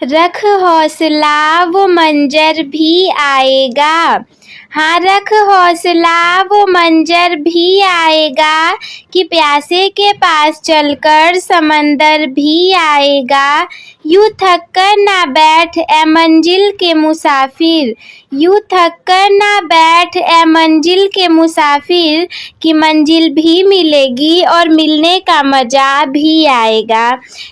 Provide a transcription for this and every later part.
रख हौसला वो मंजर भी आएगा। हाँ, रख हौसला वो मंजर भी आएगा कि प्यासे के पास चलकर समंदर भी आएगा। यूं थक कर ना बैठ ए मंजिल के मुसाफिर, यूं थक कर ना बैठ ए मंजिल के मुसाफिर कि मंजिल भी मिलेगी और मिलने का मज़ा भी आएगा।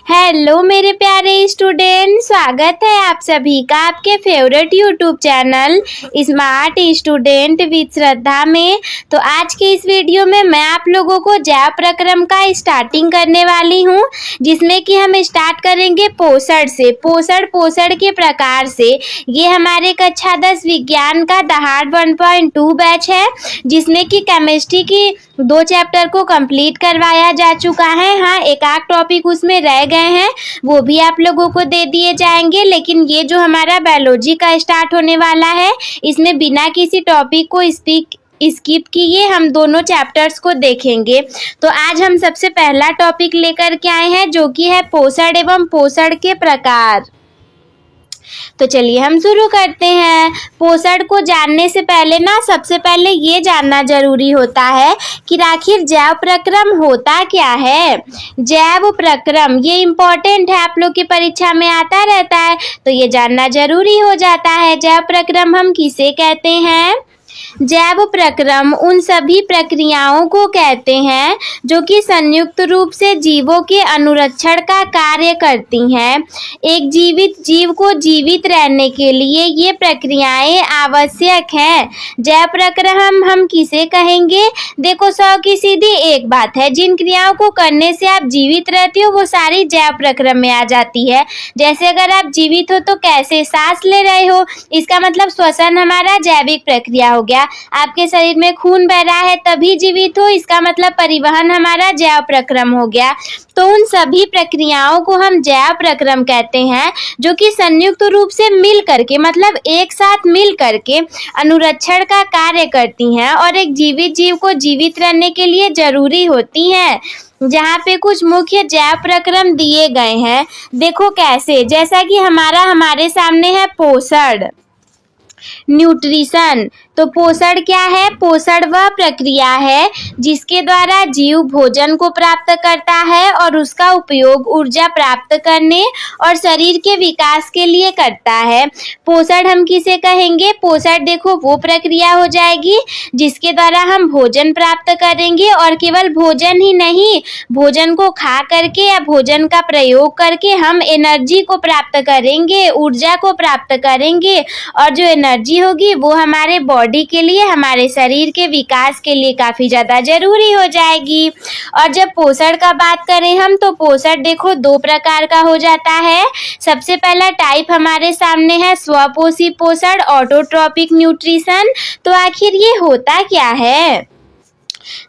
हेलो मेरे प्यारे स्टूडेंट, स्वागत है आप सभी का आपके favourite YouTube channel smart student with Shraddha में। तो आज के इस वीडियो में मैं आप लोगों को जैव प्रक्रम का स्टार्टिंग करने वाली हूँ, जिसमें कि हम स्टार्ट करेंगे पोषण से। पोषण के प्रकार से। ये हमारे कक्षा 10 विज्ञान का दहाड़ 1.2 बैच है, जिसमें कि केमिस्ट्री की 2 चैप्टर को कंप्लीट करवाया जा चुका है। हाँ, एक आध टॉपिक उसमें रह गए हैं, वो भी आप लोगों को दे दिए जाएंगे। लेकिन ये जो हमारा बायोलॉजी का स्टार्ट होने वाला है, इसमें बिना किसी टॉपिक को स्किप किए हम दोनों चैप्टर्स को देखेंगे। तो आज हम सबसे पहला टॉपिक लेकर के आए हैं, जो कि है पोषण एवं पोषण के प्रकार। तो चलिए हम शुरू करते हैं। पोषण को जानने से पहले सबसे पहले ये जानना जरूरी होता है कि आखिर जैव प्रक्रम होता क्या है। जैव प्रक्रम ये इम्पोर्टेंट है, आप लोग की परीक्षा में आता रहता है, तो ये जानना जरूरी हो जाता है। जैव प्रक्रम हम किसे कहते हैं? जैव प्रक्रम उन सभी प्रक्रियाओं को कहते हैं जो कि संयुक्त रूप से जीवों के अनुरक्षण का कार्य करती हैं। एक जीवित जीव को जीवित रहने के लिए ये प्रक्रियाएं आवश्यक हैं। जैव प्रक्रम हम किसे कहेंगे? देखो, 100 की सीधी एक बात है, जिन क्रियाओं को करने से आप जीवित रहते हो वो सारी जैव प्रक्रम में आ जाती है। जैसे अगर आप जीवित हो तो कैसे? सांस ले रहे हो, इसका मतलब श्वसन हमारा जैविक प्रक्रिया हो गया। आपके शरीर में खून बह रहा है तभी जीवित हो, इसका मतलब परिवहन हमारा जैव प्रक्रम हो गया। तो उन सभी प्रक्रियाओं को हम जैव प्रक्रम कहते हैं, जो कि संयुक्त रूप से मिल करके, मतलब एक साथ मिल करके अनुरक्षण का कार्य करती हैं और एक जीवित जीव को जीवित रहने के लिए जरूरी होती हैं। जहाँ पे कुछ मुख्य जैव प्रक्रम दिए गए हैं, देखो कैसे। जैसा कि हमारे सामने है पोषण, न्यूट्रिशन। तो पोषण क्या है? पोषण वह प्रक्रिया है जिसके द्वारा जीव भोजन को प्राप्त करता है और उसका उपयोग ऊर्जा प्राप्त करने और शरीर के विकास के लिए करता है। पोषण हम किसे कहेंगे? पोषण देखो वो प्रक्रिया हो जाएगी जिसके द्वारा हम भोजन प्राप्त करेंगे, और केवल भोजन ही नहीं, भोजन को खा करके या भोजन का प्रयोग करके हम एनर्जी को प्राप्त करेंगे, ऊर्जा को प्राप्त करेंगे, और जो एनर्जी होगी वो हमारे बॉडी के लिए, हमारे शरीर के विकास के लिए काफ़ी ज़्यादा जरूरी हो जाएगी। और जब पोषण का बात करें हम, तो पोषण देखो 2 प्रकार का हो जाता है। सबसे पहला टाइप हमारे सामने है स्वपोषी पोषण, ऑटोट्रॉपिक न्यूट्रिशन। तो आखिर ये होता क्या है?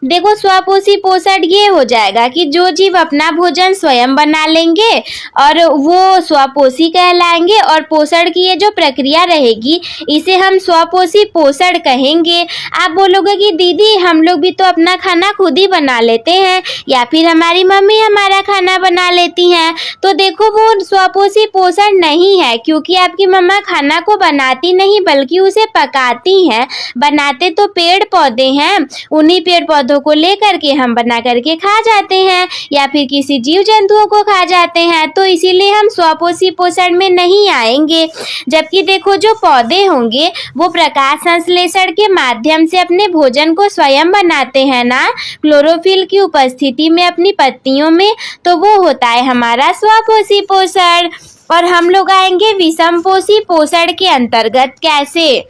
देखो, स्वपोषी पोषण ये हो जाएगा कि जो जीव अपना भोजन स्वयं बना लेंगे और वो स्वपोषी कहलाएंगे, और पोषण की ये जो प्रक्रिया रहेगी इसे हम स्वपोषी पोषण कहेंगे। आप बोलोगे कि दीदी हम लोग भी तो अपना खाना खुद ही बना लेते हैं, या फिर हमारी मम्मी हमारा खाना बना लेती हैं। तो देखो, वो स्वपोषी पोषण नहीं है, क्योंकि आपकी मम्मा खाना को बनाती नहीं बल्कि उसे पकाती हैं। बनाते तो पेड़ पौधे हैं, उन्हीं पेड़ पौधों को लेकर के हम बना करके खा जाते हैं, या फिर किसी जीव जंतुओं को खा जाते हैं। तो इसीलिए हम स्वपोषी पोषण में नहीं आएंगे। जबकि देखो, जो पौधे होंगे वो प्रकाश संश्लेषण के माध्यम से अपने भोजन को स्वयं बनाते हैं ना, क्लोरोफिल की उपस्थिति में अपनी पत्तियों में, तो वो होता है हमारा स्वपोषी पोषण। और हम लोग आएंगे विषमपोषी पोषण के अंतर्गत। कैसे?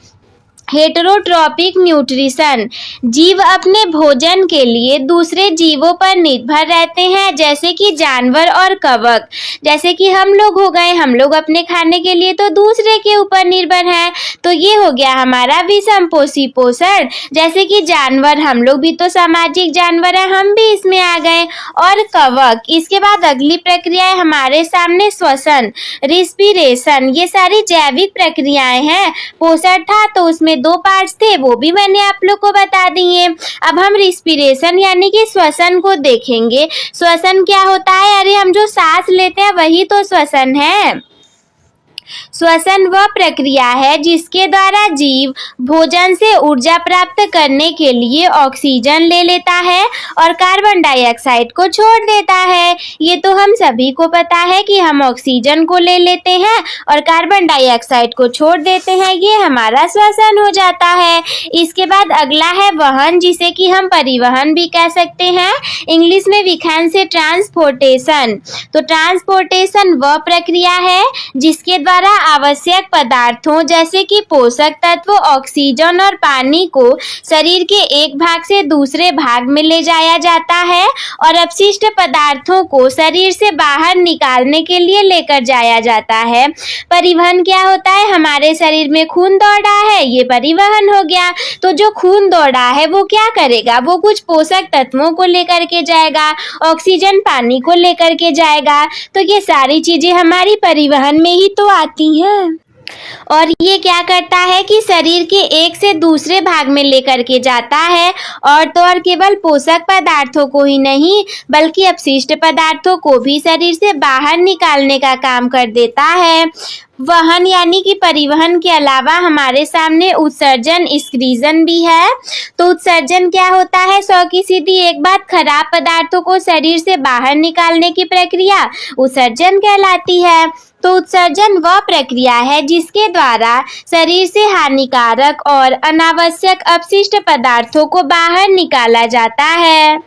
Heterotrophic nutrition. जीव अपने भोजन के लिए दूसरे जीवों पर निर्भर रहते हैं, जैसे कि जानवर और कवक। जैसे कि हम लोग हो गए, हम लोग अपने खाने के लिए तो दूसरे के ऊपर निर्भर हैं, तो ये हो गया हमारा विषमपोषी पोषण। जैसे कि जानवर, हम लोग भी तो सामाजिक जानवर हैं, हम भी इसमें आ गए। और कवक, इसके बाद अगली प्रक्रिया है हमारे सामने श्वसन, रिस्पिरेशन। ये सारी जैविक प्रक्रियाएं हैं। पोषण था तो उसमें 2 पार्ट्स थे, वो भी मैंने आप लोग को बता दिए। अब हम रिस्पिरेशन यानी कि श्वसन को देखेंगे। श्वसन क्या होता है? अरे हम जो सांस लेते हैं वही तो श्वसन है। श्वसन वह प्रक्रिया है जिसके द्वारा जीव भोजन से ऊर्जा प्राप्त करने के लिए ऑक्सीजन ले लेता है और कार्बन डाइऑक्साइड को छोड़ देता है। ये तो हम सभी को पता है कि हम ऑक्सीजन को ले लेते हैं और कार्बन डाइऑक्साइड को छोड़ देते हैं, ये हमारा श्वसन हो जाता है। इसके बाद अगला है वहन, जिसे कि हम परिवहन भी कह सकते हैं। इंग्लिश में वी कैन से ट्रांसपोर्टेशन। तो ट्रांसपोर्टेशन वह प्रक्रिया है जिसके द्वारा आवश्यक पदार्थों जैसे कि पोषक तत्व, ऑक्सीजन और पानी को शरीर के एक भाग से दूसरे भाग में ले जाया जाता है और अपशिष्ट पदार्थों को शरीर से बाहर निकालने के लिए लेकर जाया जाता है। परिवहन क्या होता है? हमारे शरीर में खून दौड़ रहा है, ये परिवहन हो गया। तो जो खून दौड़ रहा है वो क्या करेगा? वो कुछ पोषक तत्वों को लेकर के जाएगा, ऑक्सीजन पानी को लेकर के जाएगा। तो ये सारी चीजें हमारी परिवहन में ही तो आती हैं। और ये क्या करता है कि शरीर के एक से दूसरे भाग में लेकर के जाता है, और तो और केवल पोषक पदार्थों को ही नहीं बल्कि अपशिष्ट पदार्थों को भी शरीर से बाहर निकालने का काम कर देता है। वहन यानी कि परिवहन के अलावा हमारे सामने उत्सर्जन, एक्सक्रीजन भी है। तो उत्सर्जन क्या होता है? सौ की सीधी एक बात, खराब पदार्थों को शरीर से बाहर निकालने की प्रक्रिया उत्सर्जन कहलाती है। तो उत्सर्जन वह प्रक्रिया है जिसके द्वारा शरीर से हानिकारक और अनावश्यक अपशिष्ट पदार्थों को बाहर निकाला जाता है।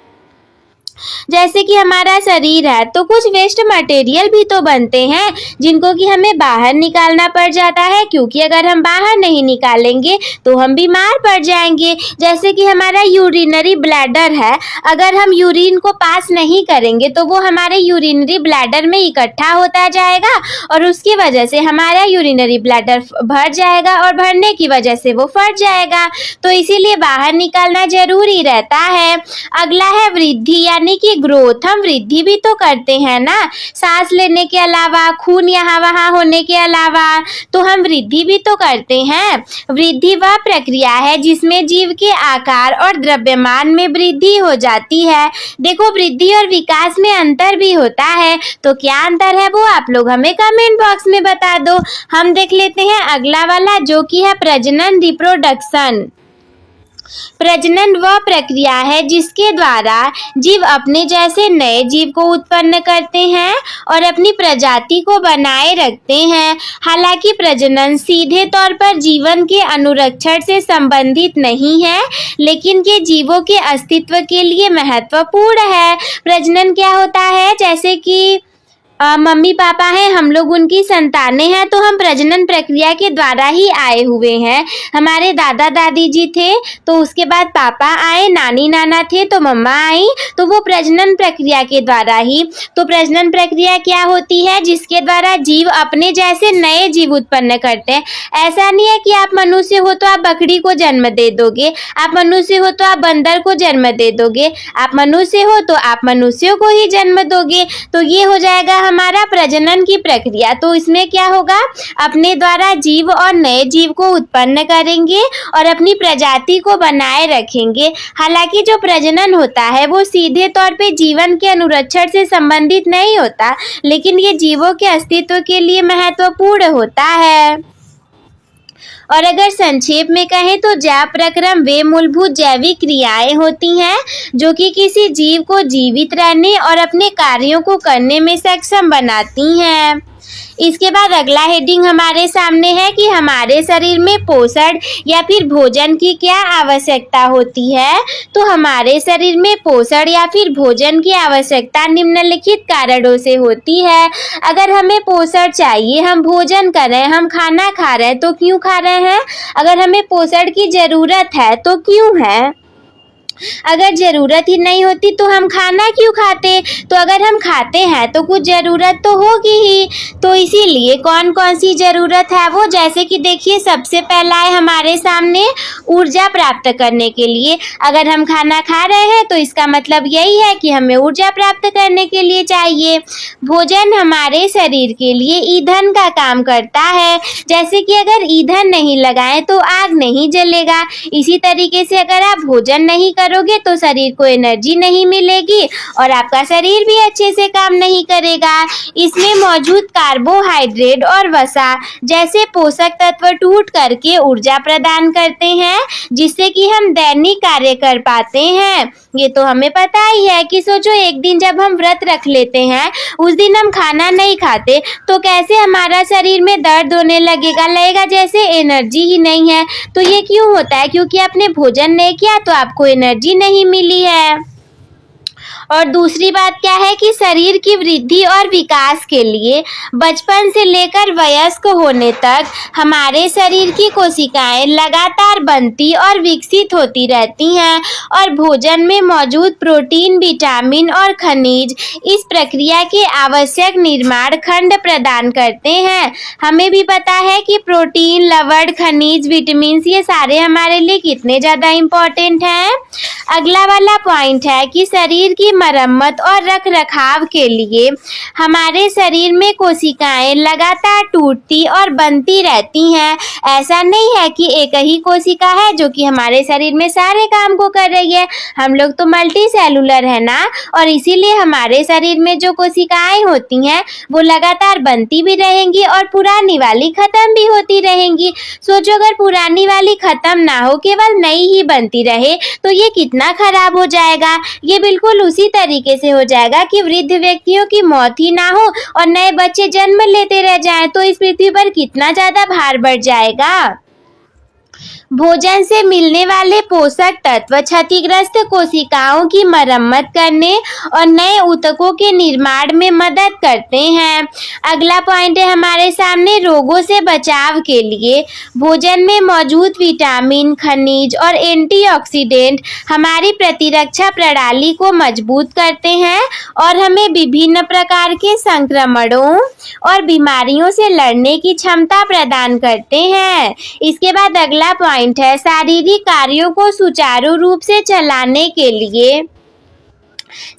जैसे कि हमारा शरीर है तो कुछ वेस्ट मटेरियल भी तो बनते हैं जिनको कि हमें बाहर निकालना पड़ जाता है, क्योंकि अगर हम बाहर नहीं निकालेंगे तो हम बीमार पड़ जाएंगे। जैसे कि हमारा यूरिनरी ब्लैडर है, अगर हम यूरिन को पास नहीं करेंगे तो वो हमारे यूरिनरी ब्लैडर में इकट्ठा होता जाएगा और उसकी वजह से हमारा यूरिनरी ब्लैडर भर जाएगा और भरने की वजह से वो फट जाएगा। तो इसीलिए बाहर निकालना जरूरी रहता है। अगला है वृद्धि यानी कि ग्रोथ। हम वृद्धि भी तो करते हैं ना, सांस लेने के अलावा, खून यहाँ वहाँ होने के अलावा, तो हम वृद्धि भी तो करते हैं। वृद्धि वह प्रक्रिया है जिसमें जीव के आकार और द्रव्यमान में वृद्धि हो जाती है। देखो, वृद्धि और विकास में अंतर भी होता है, तो क्या अंतर है वो आप लोग हमें कमेंट बॉक्स में बता दो। हम देख लेते हैं अगला वाला, जो कि है प्रजनन, रिप्रोडक्शन। प्रजनन वह प्रक्रिया है जिसके द्वारा जीव अपने जैसे नए जीव को उत्पन्न करते हैं और अपनी प्रजाति को बनाए रखते हैं। हालांकि प्रजनन सीधे तौर पर जीवन के अनुरक्षण से संबंधित नहीं है, लेकिन ये जीवों के अस्तित्व के लिए महत्वपूर्ण है। प्रजनन क्या होता है? जैसे कि मम्मी पापा हैं, हम लोग उनकी संतानें हैं, तो हम प्रजनन प्रक्रिया के द्वारा ही आए हुए हैं। हमारे दादा दादी जी थे तो उसके बाद पापा आए, नानी नाना थे तो मम्मा आई, तो वो प्रजनन प्रक्रिया के द्वारा ही। तो प्रजनन प्रक्रिया क्या होती है? जिसके द्वारा जीव अपने जैसे नए जीव उत्पन्न करते हैं। ऐसा नहीं है कि आप मनुष्य हो तो आप बकरी को जन्म दे दोगे, आप मनुष्य हो तो आप बंदर को जन्म दे दोगे, आप मनुष्य हो तो आप मनुष्यों को ही जन्म दोगे। तो ये हो जाएगा हमारा प्रजनन की प्रक्रिया। तो इसमें क्या होगा? अपने द्वारा जीव और नए जीव को उत्पन्न करेंगे और अपनी प्रजाति को बनाए रखेंगे। हालांकि जो प्रजनन होता है वो सीधे तौर पे जीवन के अनुरक्षण से संबंधित नहीं होता, लेकिन ये जीवों के अस्तित्व के लिए महत्वपूर्ण होता है। और अगर संक्षेप में कहें तो जैव प्रक्रम वे मूलभूत जैविक क्रियाएं होती हैं जो कि किसी जीव को जीवित रहने और अपने कार्यों को करने में सक्षम बनाती हैं। इसके बाद अगला हेडिंग हमारे सामने है कि हमारे शरीर में पोषण या फिर भोजन की क्या आवश्यकता होती है। तो हमारे शरीर में पोषण या फिर भोजन की आवश्यकता निम्नलिखित कारणों से होती है। अगर हमें पोषण चाहिए, हम भोजन कर रहे हैं, हम खाना खा रहे हैं, तो क्यों खा रहे हैं? अगर हमें पोषण की जरूरत है तो क्यों है? अगर जरूरत ही नहीं होती तो हम खाना क्यों खाते? तो अगर हम खाते हैं तो कुछ जरूरत तो होगी ही। तो इसीलिए कौन कौन सी जरूरत है वो, जैसे कि देखिए, सबसे पहला है हमारे सामने ऊर्जा प्राप्त करने के लिए। अगर हम खाना खा रहे हैं तो इसका मतलब यही है कि हमें ऊर्जा प्राप्त करने के लिए चाहिए। भोजन हमारे शरीर के लिए ईंधन का काम करता है। जैसे कि अगर ईंधन नहीं लगाएं तो आग नहीं जलेगा। इसी तरीके से अगर आप भोजन नहीं करोगे करोगे तो शरीर को एनर्जी नहीं मिलेगी और आपका शरीर भी अच्छे से काम नहीं करेगा। इसमें मौजूद कार्बोहाइड्रेट और वसा जैसे पोषक तत्व टूट करके ऊर्जा प्रदान करते हैं, जिससे कि हम दैनिक कार्य कर पाते हैं। ये तो हमें पता ही है कि सोचो एक दिन जब हम व्रत रख लेते हैं, उस दिन हम खाना नहीं खाते तो कैसे हमारा शरीर में दर्द होने लगेगा जैसे एनर्जी ही नहीं है। तो ये क्यों होता है? क्योंकि आपने भोजन नहीं किया तो आपको एनर्जी नहीं मिली है। और दूसरी बात क्या है कि शरीर की वृद्धि और विकास के लिए बचपन से लेकर वयस्क होने तक हमारे शरीर की कोशिकाएं लगातार बनती और विकसित होती रहती हैं और भोजन में मौजूद प्रोटीन, विटामिन और खनिज इस प्रक्रिया के आवश्यक निर्माण खंड प्रदान करते हैं। हमें भी पता है कि प्रोटीन, लवण, खनिज, विटामिन ये सारे हमारे लिए कितने ज़्यादा इम्पोर्टेंट हैं। अगला वाला पॉइंट है कि शरीर की मरम्मत और रख रखाव के लिए हमारे शरीर में कोशिकाएं लगातार टूटती और बनती रहती हैं। ऐसा नहीं है कि एक ही कोशिका है जो कि हमारे शरीर में सारे काम को कर रही है। हम लोग तो मल्टी सेलुलर है ना, और इसीलिए हमारे शरीर में जो कोशिकाएं होती हैं वो लगातार बनती भी रहेंगी और पुरानी वाली खत्म भी होती रहेंगी। सोचो अगर पुरानी वाली खत्म ना हो, केवल नई ही बनती रहे तो ये कितना खराब हो जाएगा। ये बिल्कुल उसी तरीके से हो जाएगा कि वृद्ध व्यक्तियों की मौत ही ना हो और नए बच्चे जन्म लेते रह जाएं, तो इस पृथ्वी पर कितना ज्यादा भार बढ़ जाएगा। भोजन से मिलने वाले पोषक तत्व क्षतिग्रस्त कोशिकाओं की मरम्मत करने और नए ऊतकों के निर्माण में मदद करते हैं। अगला पॉइंट है हमारे सामने रोगों से बचाव के लिए भोजन में मौजूद विटामिन, खनिज और एंटीऑक्सीडेंट हमारी प्रतिरक्षा प्रणाली को मजबूत करते हैं और हमें विभिन्न प्रकार के संक्रमणों और बीमारियों से लड़ने की क्षमता प्रदान करते हैं। इसके बाद अगला पॉइंट है शारीरिक कार्यों को सुचारू रूप से चलाने के लिए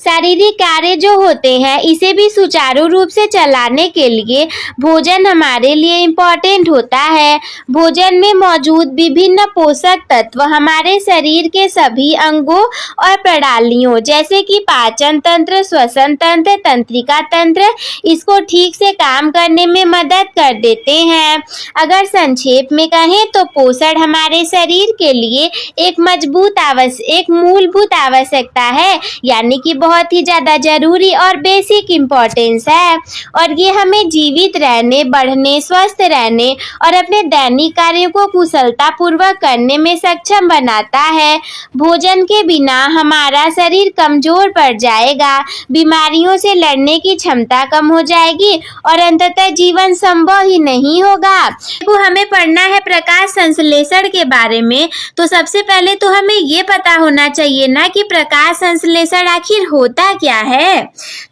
शारीरिक कार्य जो होते हैं इसे भी सुचारू रूप से चलाने के लिए भोजन हमारे लिए इम्पोर्टेंट होता है। भोजन में मौजूद विभिन्न पोषक तत्व हमारे शरीर के सभी अंगों और प्रणालियों जैसे कि पाचन तंत्र, श्वसन तंत्र, तंत्रिका तंत्र इसको ठीक से काम करने में मदद कर देते हैं। अगर संक्षेप में कहें तो पोषण हमारे शरीर के लिए एक मूलभूत आवश्यकता है, यानी कि बहुत ही ज़्यादा जरूरी और बेसिक इम्पोर्टेंस है और ये हमें जीवित रहने, बढ़ने, स्वस्थ रहने और अपने दैनिक कार्यों को कुशलता पूर्वक करने में सक्षम बनाता है। भोजन के बिना हमारा शरीर कमजोर पड़ जाएगा, बीमारियों से लड़ने की क्षमता कम हो जाएगी और अंततः जीवन संभव ही नहीं होगा। तो हमें पढ़ना है प्रकाश संश्लेषण के बारे में, तो सबसे पहले तो हमें ये पता होना चाहिए ना कि प्रकाश संश्लेषण आखिर होता क्या है।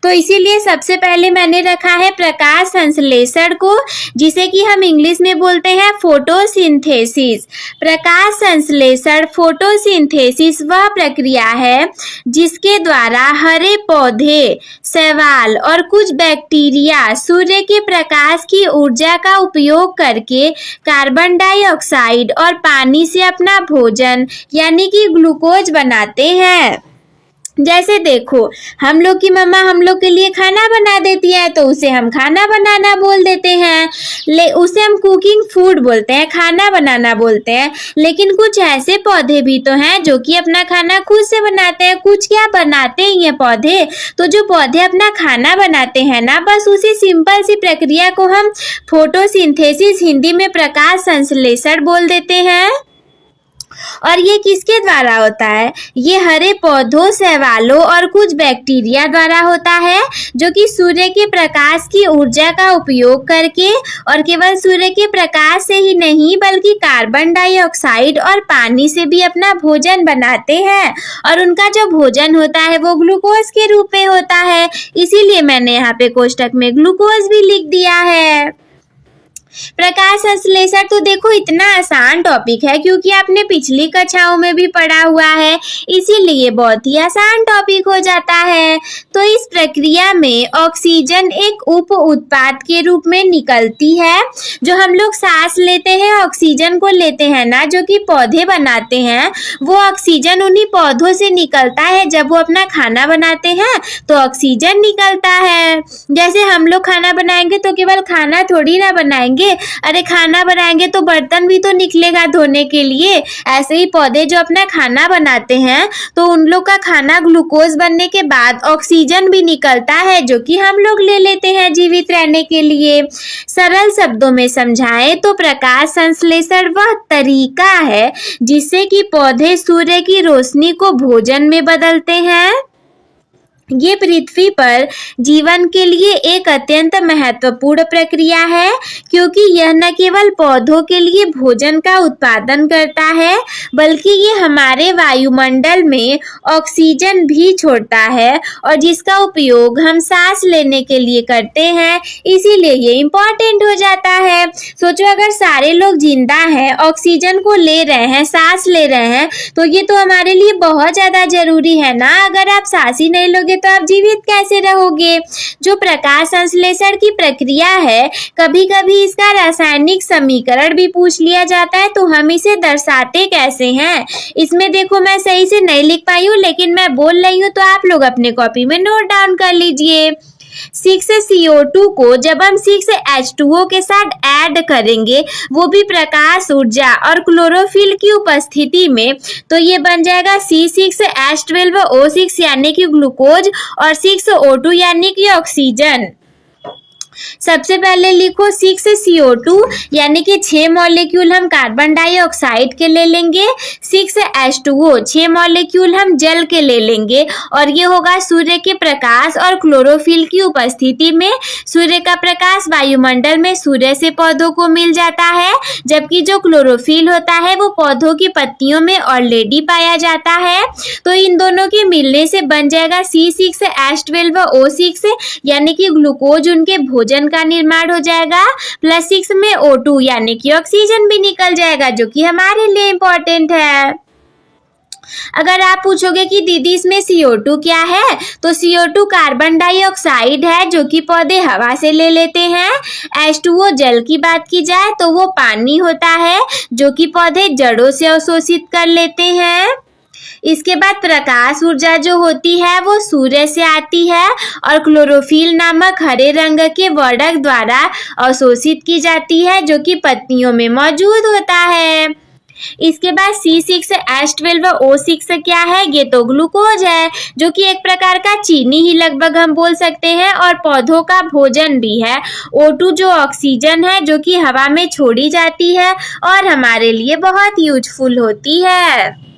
तो इसीलिए सबसे पहले मैंने रखा है प्रकाश संश्लेषण को, जिसे कि हम इंग्लिश में बोलते हैं फोटोसिंथेसिस। प्रकाश संश्लेषण फोटोसिंथेसिस वह प्रक्रिया है जिसके द्वारा हरे पौधे, शैवाल और कुछ बैक्टीरिया सूर्य के प्रकाश की ऊर्जा का उपयोग करके कार्बन डाइऑक्साइड और पानी से अपना भोजन यानी कि ग्लूकोज बनाते हैं। जैसे देखो, हम लोग की मम्मा हम लोग के लिए खाना बना देती है तो उसे हम खाना बनाना बोल देते हैं, उसे हम कुकिंग फूड बोलते हैं, खाना बनाना बोलते हैं। लेकिन कुछ ऐसे पौधे भी तो हैं जो कि अपना खाना खुद से बनाते हैं। कुछ क्या बनाते ही हैं पौधे, तो जो पौधे अपना खाना बनाते हैं ना, बस उसी सिंपल सी प्रक्रिया को हम फोटोसिंथेसिस, हिंदी में प्रकाश संश्लेषण बोल देते हैं। और ये किसके द्वारा होता है? ये हरे पौधों, शैवालों और कुछ बैक्टीरिया द्वारा होता है जो कि सूर्य के प्रकाश की ऊर्जा का उपयोग करके और केवल सूर्य के प्रकाश से ही नहीं बल्कि कार्बन डाइऑक्साइड और पानी से भी अपना भोजन बनाते हैं और उनका जो भोजन होता है वो ग्लूकोज के रूप में होता है। इसीलिए मैंने यहाँ पे कोष्टक में ग्लूकोज भी लिख दिया है। प्रकाश संश्लेषण तो देखो इतना आसान टॉपिक है क्योंकि आपने पिछली कक्षाओं में भी पढ़ा हुआ है, इसीलिए बहुत ही आसान टॉपिक हो जाता है। तो इस प्रक्रिया में ऑक्सीजन एक उप उत्पाद के रूप में निकलती है। जो हम लोग सांस लेते हैं, ऑक्सीजन को लेते हैं ना, जो कि पौधे बनाते हैं, वो ऑक्सीजन उन्हीं पौधों से निकलता है। जब वो अपना खाना बनाते हैं तो ऑक्सीजन निकलता है। जैसे हम लोग खाना बनाएंगे तो केवल खाना थोड़ी ना बनाएंगे, अरे खाना बनाएंगे तो बर्तन भी तो निकलेगा धोने के लिए। ऐसे ही पौधे जो अपना खाना बनाते हैं तो उन लोग का खाना ग्लूकोज बनने के बाद ऑक्सीजन भी निकलता है, जो कि हम लोग ले लेते हैं जीवित रहने के लिए। सरल शब्दों में समझाएं तो प्रकाश संश्लेषण वह तरीका है जिससे कि पौधे सूर्य की रोशनी को भोजन में बदलते हैं। ये पृथ्वी पर जीवन के लिए एक अत्यंत महत्वपूर्ण प्रक्रिया है क्योंकि यह न केवल पौधों के लिए भोजन का उत्पादन करता है बल्कि ये हमारे वायुमंडल में ऑक्सीजन भी छोड़ता है और जिसका उपयोग हम सांस लेने के लिए करते हैं, इसीलिए ये इम्पोर्टेंट हो जाता है। सोचो अगर सारे लोग जिंदा हैं, ऑक्सीजन को ले रहे हैं, सांस ले रहे हैं, तो ये तो हमारे लिए बहुत ज़्यादा जरूरी है ना। अगर आप सांस ही नहीं लोगे तो आप जीवित कैसे रहोगे। जो प्रकाश संश्लेषण की प्रक्रिया है, कभी कभी इसका रासायनिक समीकरण भी पूछ लिया जाता है, तो हम इसे दर्शाते कैसे हैं। इसमें देखो मैं सही से नहीं लिख पाई हूँ, लेकिन मैं बोल रही हूँ, तो आप लोग अपने कॉपी में नोट डाउन कर लीजिए। 6CO2 को जब हम 6H2O के साथ ऐड करेंगे, वो भी प्रकाश ऊर्जा और क्लोरोफिल की उपस्थिति में, तो ये बन जाएगा C6H12O6 यानी कि ग्लूकोज और 6O2 यानी कि ऑक्सीजन। सबसे पहले लिखो 6CO2 यानी कि 6 मॉलिक्यूल हम कार्बन डाइऑक्साइड के ले लेंगे, 6H2O 6 मॉलिक्यूल हम जल के ले लेंगे और ये होगा सूर्य के प्रकाश और क्लोरोफिल की उपस्थिति में। सूर्य का प्रकाश वायुमंडल में सूर्य से पौधों को मिल जाता है, जबकि जो क्लोरोफिल होता है वो पौधों की पत्तियों में ऑलरेडी पाया जाता है। तो इन दोनों के मिलने से बन जाएगा C6H12O6 यानी कि ग्लूकोज, उनके भोजन का निर्माण हो जाएगा, प्लस 6 में O2 यानी कि ऑक्सीजन भी निकल जाएगा, जो कि हमारे लिए इम्पोर्टेंट है। अगर आप पूछोगे कि दीदी इसमें CO2 क्या है, तो CO2 कार्बन डाइऑक्साइड है जो कि पौधे हवा से ले लेते हैं। H2O जल की बात की जाए तो वो पानी होता है जो कि पौधे जड़ों से अवशोषित कर लेते हैं। इसके बाद प्रकाश ऊर्जा जो होती है वो सूर्य से आती है और क्लोरोफिल नामक हरे रंग के वर्णक द्वारा अवशोषित की जाती है, जो कि पत्तियों में मौजूद होता है। इसके बाद C6H12O6 क्या है, ये तो ग्लूकोज है जो कि एक प्रकार का चीनी ही लगभग हम बोल सकते हैं और पौधों का भोजन भी है। O2 जो ऑक्सीजन है जो कि हवा में छोड़ी जाती है और हमारे लिए बहुत यूजफुल होती है।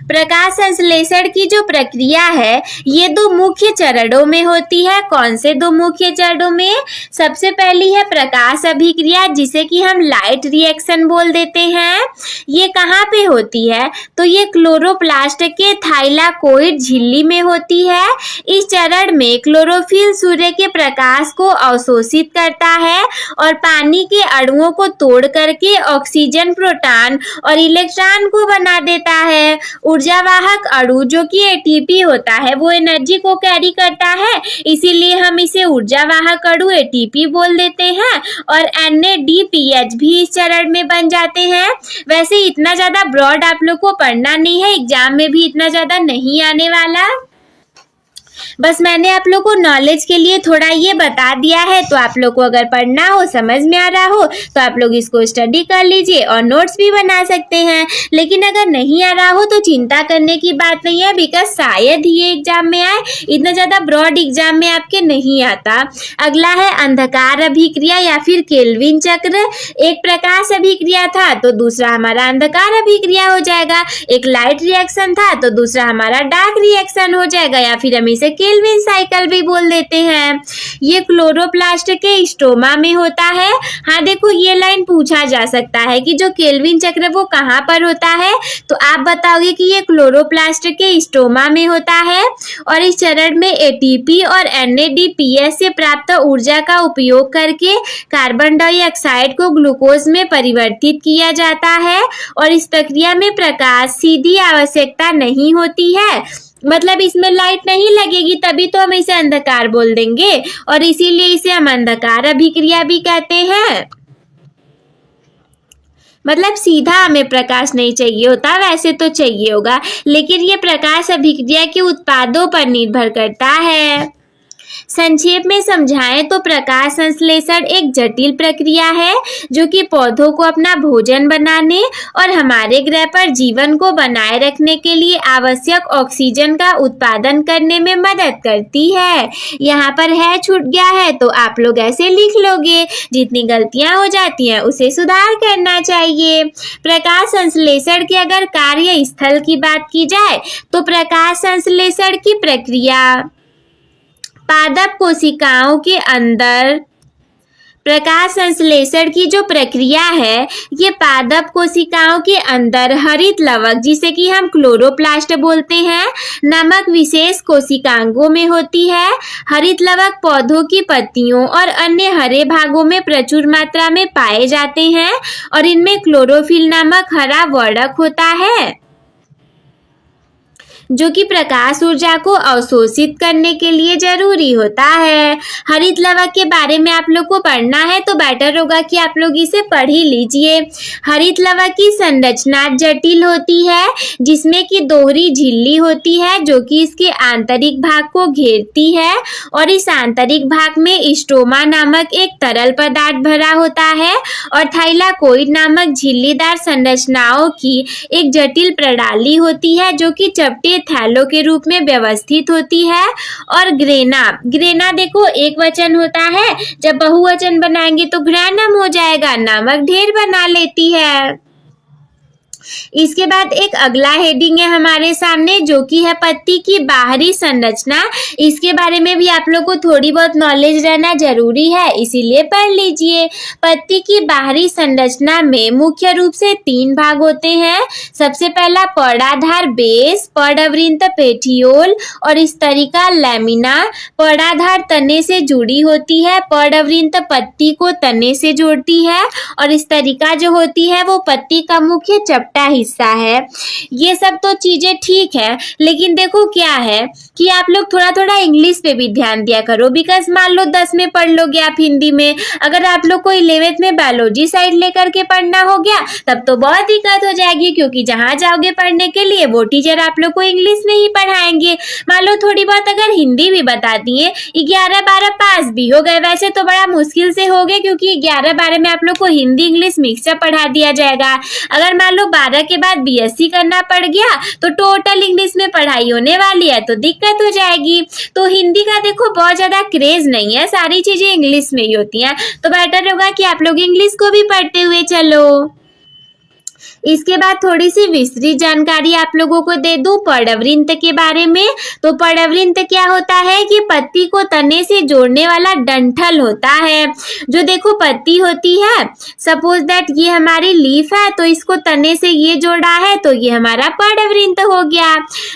प्रकाश संश्लेषण की जो प्रक्रिया है ये दो मुख्य चरणों में होती है। कौन से दो मुख्य चरणों में? सबसे पहली है प्रकाश अभिक्रिया, जिसे कि हम लाइट रिएक्शन बोल देते हैं। ये कहाँ पे होती है? तो ये क्लोरोप्लास्ट के थाइलाकोइड झिल्ली में होती है। इस चरण में क्लोरोफिल सूर्य के प्रकाश को अवशोषित करता है और पानी के अणुओं को तोड़ करके ऑक्सीजन, प्रोटॉन और इलेक्ट्रॉन को बना देता है। ऊर्जावाहक अणु जो कि ATP होता है वो एनर्जी को कैरी करता है, इसीलिए हम इसे ऊर्जावाहक अणु ATP बोल देते हैं। और NADPH भी इस चरण में बन जाते हैं। वैसे इतना ज्यादा ब्रॉड आप लोग को पढ़ना नहीं है, एग्जाम में भी इतना ज्यादा नहीं आने वाला, बस मैंने आप लोग को नॉलेज के लिए थोड़ा ये बता दिया है। तो आप लोग को अगर पढ़ना हो, समझ में आ रहा हो, तो आप लोग इसको स्टडी कर लीजिए और नोट्स भी बना सकते हैं। लेकिन अगर नहीं आ रहा हो तो चिंता करने की बात नहीं है, बिकॉज शायद ही ये एग्जाम में आए, इतना ज़्यादा ब्रॉड एग्जाम में आपके नहीं आता। अगला है अंधकार अभिक्रिया या फिर केल्विन चक्र। एक प्रकाश अभिक्रिया था तो दूसरा हमारा अंधकार अभिक्रिया हो जाएगा। एक लाइट रिएक्शन था तो दूसरा हमारा डार्क रिएक्शन हो जाएगा, या फिर हम इसे इसे केल्विन साइकिल भी बोल देते हैं। ये क्लोरोप्लास्ट के स्टोमा में होता है। हाँ देखो, ये लाइन पूछा जा सकता है कि जो केल्विन चक्र वो कहाँ पर होता है, तो आप बताओगे कि ये क्लोरोप्लास्ट के स्टोमा में होता है। और इस चरण में एटीपी और एनएडीपीएस से प्राप्त ऊर्जा का उपयोग करके कार्बन डाइऑक्साइड को ग्लूकोज में परिवर्तित किया जाता है। और इस प्रक्रिया में प्रकाश सीधी आवश्यकता नहीं होती है, मतलब इसमें लाइट नहीं लगेगी, तभी तो हम इसे अंधकार बोल देंगे और इसीलिए इसे हम अंधकार अभिक्रिया भी कहते हैं। मतलब सीधा हमें प्रकाश नहीं चाहिए होता, वैसे तो चाहिए होगा, लेकिन ये प्रकाश अभिक्रिया के उत्पादों पर निर्भर करता है। संक्षेप में समझाएं तो प्रकाश संश्लेषण एक जटिल प्रक्रिया है जो कि पौधों को अपना भोजन बनाने और हमारे ग्रह पर जीवन को बनाए रखने के लिए आवश्यक ऑक्सीजन का उत्पादन करने में मदद करती है। यहाँ पर है छूट गया है तो आप लोग ऐसे लिख लोगे, जितनी गलतियां हो जाती हैं उसे सुधार करना चाहिए। प्रकाश संश्लेषण के अगर कार्य स्थल की बात की जाए तो प्रकाश संश्लेषण की प्रक्रिया पादप कोशिकाओं के अंदर, प्रकाश संश्लेषण की जो प्रक्रिया है ये पादप कोशिकाओं के अंदर हरित लवक, जिसे कि हम क्लोरोप्लास्ट बोलते हैं, नामक विशेष कोशिकांगों में होती है। हरित लवक पौधों की पत्तियों और अन्य हरे भागों में प्रचुर मात्रा में पाए जाते हैं और इनमें क्लोरोफिल नामक हरा वर्णक होता है जो कि प्रकाश ऊर्जा को अवशोषित करने के लिए जरूरी होता है। हरित लवक के बारे में आप लोग को पढ़ना है तो बेटर होगा कि आप लोग इसे पढ़ ही लीजिए। हरित लवक की संरचना जटिल होती है, जिसमें कि दोहरी झिल्ली होती है जो कि इसके आंतरिक भाग को घेरती है और इस आंतरिक भाग में स्टोमा नामक एक तरल पदार्थ भरा होता है और थाइलाकोइड नामक झिल्लीदार संरचनाओं की एक जटिल प्रणाली होती है जो कि चपटे थैलों के रूप में व्यवस्थित होती है। और ग्रेना देखो एक वचन होता है, जब बहुवचन बनाएंगे तो ग्रैनम हो जाएगा, नमक ढेर बना लेती है। इसके बाद एक अगला हेडिंग है हमारे सामने जो कि है पत्ती की बाहरी संरचना। इसके बारे में भी आप लोग को थोड़ी बहुत नॉलेज रहना जरूरी है, इसीलिए पढ़ लीजिए। पत्ती की बाहरी संरचना में मुख्य रूप से 3 भाग होते हैं। सबसे पहला पर्णाधार बेस, पर्णवृंत पेटियोल और स्तरिका लैमिना। पर्णाधार तने से जुड़ी होती है, पर्णवृंत पत्ती को तने से जोड़ती है और स्तरिका जो होती है वो पत्ती का मुख्य चपटा हिस्सा है। ये सब तो चीजें ठीक है, लेकिन देखो क्या है कि आप लोग थोड़ा थोड़ा इंग्लिश पे भी ध्यान दिया करो, बिकॉज मान लो 10 में पढ़ लोगे आप हिंदी में, अगर आप लोग को 11th में बायोलॉजी साइड लेकर के पढ़ना हो गया तब तो बहुत दिक्कत हो जाएगी, क्योंकि जहां जाओगे पढ़ने के लिए वो टीचर आप लोग को इंग्लिश में ही पढ़ाएंगे। मान लो थोड़ी बहुत अगर हिंदी भी बता दिए, 11-12 पास भी हो गए, वैसे तो बड़ा मुश्किल से हो गए क्योंकि 11-12 में आप लोग को हिंदी इंग्लिश मिक्सअप पढ़ा दिया जाएगा। अगर मान लो 12 के बाद बीएससी करना पड़ गया तो टोटल इंग्लिश में पढ़ाई होने वाली है, तो दिक्कत हो जाएगी। तो हिंदी का देखो बहुत ज्यादा क्रेज नहीं है, सारी चीजें इंग्लिश में ही होती हैं, तो बेटर होगा कि आप लोग इंग्लिश को भी पढ़ते हुए चलो। इसके बाद थोड़ी सी विस्तृत जानकारी आप लोगों को दे दूं पर्णवृंत के बारे में। तो पर्णवृंत क्या होता है कि पत्ती को तने से जोड़ने वाला डंठल होता है। जो देखो पत्ती होती है, सपोज दैट ये हमारी लीफ है तो इसको तने से ये जोड़ा है तो ये हमारा पर्णवृंत हो गया।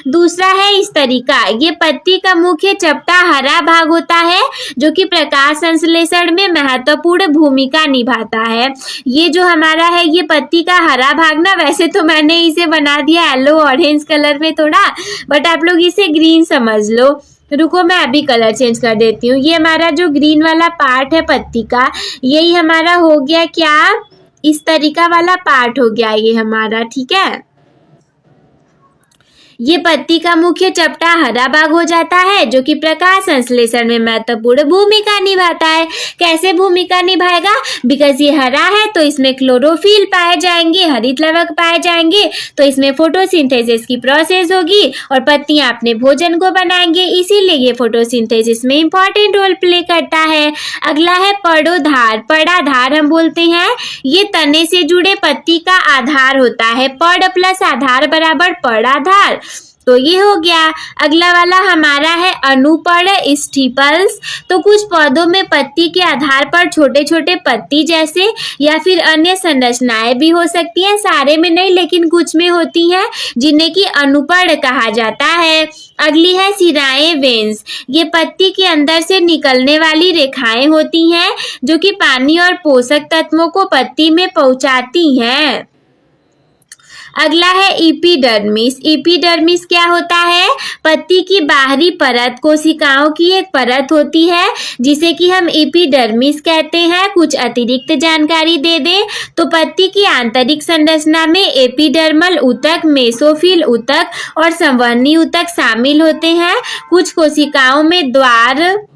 दूसरा है स्तरिका, ये पत्ती का मुख्य चपटा हरा भाग होता है जो कि प्रकाश संश्लेषण में महत्वपूर्ण भूमिका निभाता है। ये जो हमारा है ये पत्ती का हरा भाग ना, वैसे तो मैंने इसे बना दिया येलो ऑरेंज कलर में थोड़ा, बट आप लोग इसे ग्रीन समझ लो। रुको मैं अभी कलर चेंज कर देती हूँ। ये हमारा जो ग्रीन वाला पार्ट है पत्ती का, यही हमारा हो गया क्या, इस तरीका वाला पार्ट हो गया ये हमारा, ठीक है। ये पत्ती का मुख्य चपटा हरा भाग हो जाता है जो कि प्रकाश संश्लेषण में महत्वपूर्ण भूमिका निभाता है। कैसे भूमिका निभाएगा, बिकॉज ये हरा है तो इसमें क्लोरोफिल पाए जाएंगे, हरित लवक पाए जाएंगे, तो इसमें फोटोसिंथेसिस की प्रोसेस होगी और पत्तियां अपने भोजन को बनाएंगे, इसीलिए ये फोटोसिंथेसिस में इंपॉर्टेंट रोल प्ले करता है। अगला है पर्णोधार। पर्णाधार हम बोलते हैं, ये तने से जुड़े पत्ती का आधार होता है। पर्ण प्लस आधार बराबर पर्णाधार। तो ये हो गया। अगला वाला हमारा है अनुपर्ण स्टिपल्स। तो कुछ पौधों में पत्ती के आधार पर छोटे छोटे पत्ती जैसे या फिर अन्य संरचनाएं भी हो सकती हैं, सारे में नहीं लेकिन कुछ में होती हैं, जिन्हें कि अनुपर्ण कहा जाता है। अगली है सिराएं वेन्स। ये पत्ती के अंदर से निकलने वाली रेखाएं होती हैं जो कि पानी और पोषक तत्वों को पत्ती में पहुंचाती हैं। अगला है एपिडर्मिस। एपिडर्मिस क्या होता है? पत्ती की बाहरी परत कोशिकाओं की एक परत होती है जिसे कि हम एपिडर्मिस कहते हैं। कुछ अतिरिक्त जानकारी दे दें तो पत्ती की आंतरिक संरचना में एपिडर्मल ऊतक, मेसोफिल ऊतक और संवहनी ऊतक शामिल होते हैं। कुछ कोशिकाओं में द्वार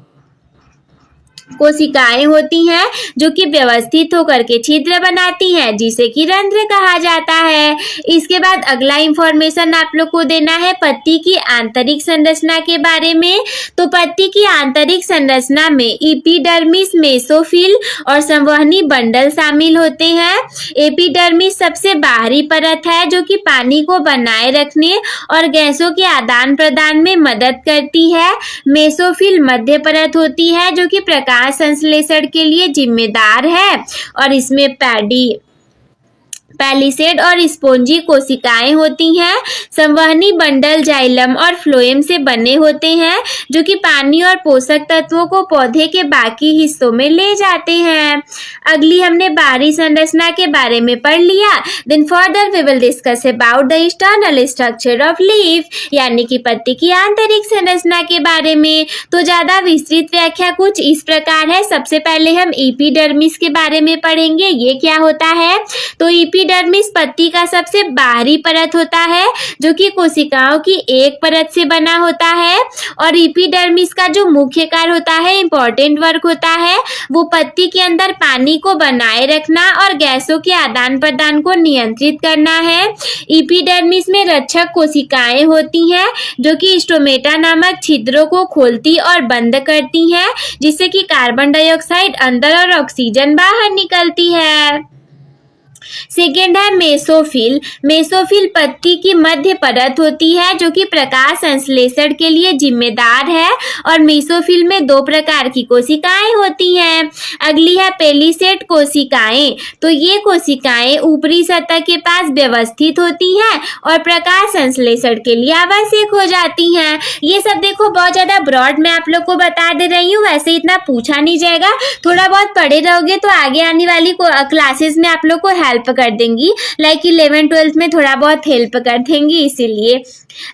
कोशिकाएं होती हैं जो कि व्यवस्थित होकर के छिद्र बनाती हैं जिसे कि रंध्र कहा जाता है। इसके बाद अगला इंफॉर्मेशन आप लोग को देना है पत्ती की आंतरिक संरचना के बारे में। तो पत्ती की आंतरिक संरचना में एपिडर्मिस, मेसोफिल और संवहनी बंडल शामिल होते हैं। एपिडर्मिस सबसे बाहरी परत है जो कि पानी को बनाए रखने और गैसों के आदान प्रदान में मदद करती है। मेसोफिल मध्य परत होती है जो कि प्रकाश संश्लेषण के लिए जिम्मेदार है और इसमें पैलिसेड और स्पोंजी कोशिकाएं होती हैं। संवहनी बंडल जाइलम और फ्लोएम से बने होते हैं जो कि पानी और पोषक तत्वों को पौधे के बाकी हिस्सों में ले जाते हैं। अगली हमने बाहरी संरचना के बारे में पढ़ लिया। Then further we will discuss about the external structure of leaf, यानी कि पत्ती की आंतरिक संरचना के बारे में। तो ज्यादा विस्तृत व्याख्या कुछ इस प्रकार है। सबसे पहले हम एपिडर्मिस के बारे में पढ़ेंगे। ये क्या होता है? तो एपिडर्मिस पत्ती का सबसे बाहरी परत होता है जो कि कोशिकाओं की एक परत से बना होता है। और एपिडर्मिस का जो मुख्य कार्य होता है, इंपॉर्टेंट वर्क होता है, वो पत्ती के अंदर पानी को बनाए रखना और गैसों के आदान प्रदान को नियंत्रित करना है। एपिडर्मिस में रक्षक कोशिकाएं होती हैं जो कि स्टोमेटा नामक छिद्रों को खोलती और बंद करती हैं जिससे कि कार्बन डाइऑक्साइड अंदर और ऑक्सीजन बाहर निकलती है। सेकेंड है मेसोफिल। मेसोफिल पत्ती की मध्य परत होती है जो कि प्रकाश संश्लेषण के लिए जिम्मेदार है और मेसोफिल में दो प्रकार की कोशिकाएं होती हैं। अगली है पेलिसेड कोशिकाएं। तो ये कोशिकाएं ऊपरी सतह के पास व्यवस्थित होती हैं और प्रकाश संश्लेषण के लिए आवश्यक हो जाती हैं। ये सब देखो बहुत ज्यादा ब्रॉड मैं आप लोग को बता दे रही हूँ, वैसे इतना पूछा नहीं जाएगा। थोड़ा बहुत पढ़े रहोगे तो आगे आने वाली क्लासेस में आप लोग को हेल्प कर देंगी, लाइक 11-12 में थोड़ा बहुत हेल्प कर देंगी इसीलिए।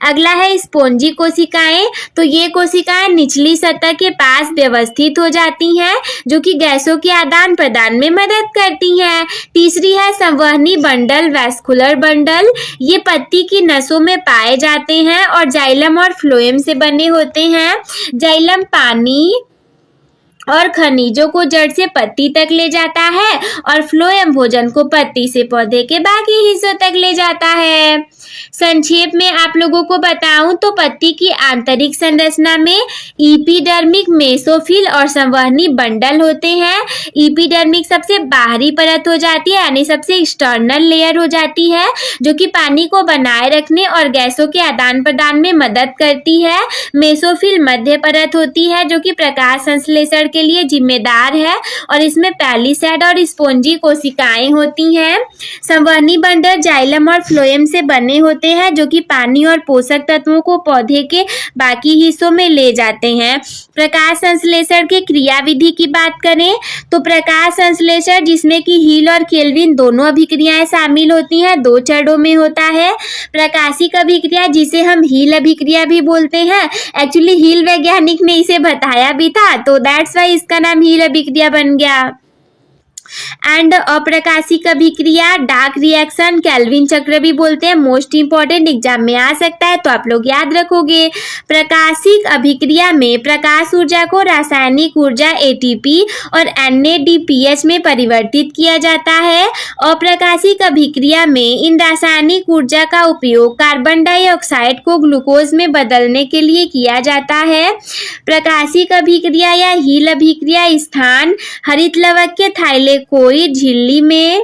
अगला है स्पोंजी कोशिकाएं। तो ये कोशिकाएं निचली सतह के पास व्यवस्थित हो जाती हैं जो कि गैसों के आदान प्रदान में मदद करती हैं। तीसरी है संवहनी बंडल, वैस्कुलर बंडल। ये पत्ती की नसों में पाए जाते हैं और जाइलम और फ्लोएम से बने होते हैं। जाइलम पानी और खनिजों को जड़ से पत्ती तक ले जाता है और फ्लोएम भोजन को पत्ती से पौधे के बाकी हिस्सों तक ले जाता है। संक्षेप में आप लोगों को बताऊं तो पत्ती की आंतरिक संरचना में एपिडर्मिक, मेसोफिल और संवहनी बंडल होते हैं। एपिडर्मिक सबसे बाहरी परत हो जाती है, यानी सबसे एक्सटर्नल लेयर हो जाती है जो कि पानी को बनाए रखने और गैसों के आदान प्रदान में मदद करती है। मेसोफिल मध्य परत होती है जो कि प्रकाश संश्लेषण के लिए जिम्मेदार है और इसमें पैलिसेड और स्पोंजी कोशिकाएं होती हैं। संवहनी बंडल जाइलम और फ्लोएम से बने होते हैं जो कि पानी और पोषक तत्वों को पौधे के बाकी हिस्सों में ले जाते हैं। प्रकाश संश्लेषण की क्रियाविधि की बात करें तो प्रकाश संश्लेषण जिसमें कि हील और केल्विन दोनों अभिक्रियाएं शामिल होती हैं, दो चरणों में होता है। प्रकाशिक अभिक्रिया जिसे हम हील अभिक्रिया भी बोलते हैं, एक्चुअली हील वैज्ञानिक ने इसे बताया भी था तो दैट्स वाई इसका नाम हील अभिक्रिया बन गया। एंड अप्रकाशिक अभिक्रिया, डार्क रिएक्शन, केल्विन चक्र भी बोलते हैं। मोस्ट इंपॉर्टेंट एग्जाम में आ सकता है तो आप लोग याद रखोगे। प्रकाशिक अभिक्रिया में प्रकाश ऊर्जा को रासायनिक ऊर्जा ATP और NADPH में परिवर्तित किया जाता है। अप्रकाशिक अभिक्रिया में इन रासायनिक ऊर्जा का उपयोग कार्बन डाइऑक्साइड को ग्लूकोज में बदलने के लिए किया जाता है। प्रकाशिक अभिक्रिया या हील अभिक्रिया स्थान हरित लवक के थाइलेकोइड झिल्ली में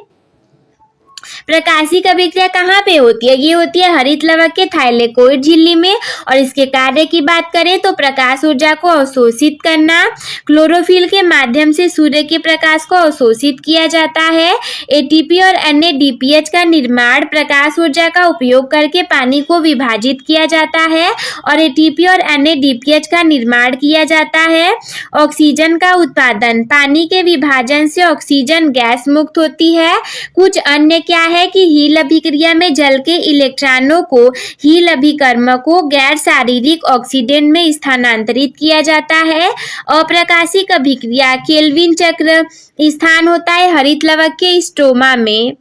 प्रकाशिक अभिक्रिया कहाँ पे होती है? ये होती है हरित लवक के थाइलेकोइड झिल्ली में। और इसके कार्य की बात करें तो प्रकाश ऊर्जा को अवशोषित करना, क्लोरोफिल के माध्यम से सूर्य के प्रकाश को अवशोषित किया जाता है। एटीपी और NADPH का निर्माण प्रकाश ऊर्जा का उपयोग करके पानी को विभाजित किया जाता है और एटीपी और NADPH का निर्माण किया जाता है। ऑक्सीजन का उत्पादन, पानी के विभाजन से ऑक्सीजन गैस मुक्त होती है। कुछ अन्य क्या है कि हील अभिक्रिया में जल के इलेक्ट्रॉनों को हील अभिकर्मकों गैर शारीरिक ऑक्सीडेंट में स्थानांतरित किया जाता है। अप्रकाशिक अभिक्रिया, केल्विन चक्र स्थान होता है हरित लवक के स्ट्रोमा में।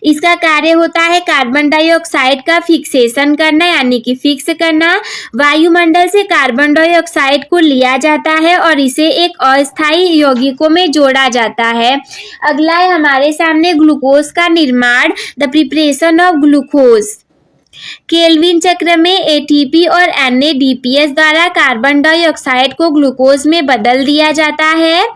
इसका कार्य होता है कार्बन डाइऑक्साइड का फिक्सेशन करना, यानी कि फिक्स करना। वायुमंडल से कार्बन डाइऑक्साइड को लिया जाता है और इसे एक अस्थायी यौगिकों में जोड़ा जाता है। अगला है हमारे सामने ग्लूकोज का निर्माण, the preparation of glucose. Kelvin चक्र में एटीपी और NADPH द्वारा कार्बन डाइऑक्साइड को ग्लूकोज में बदल दिया जाता है।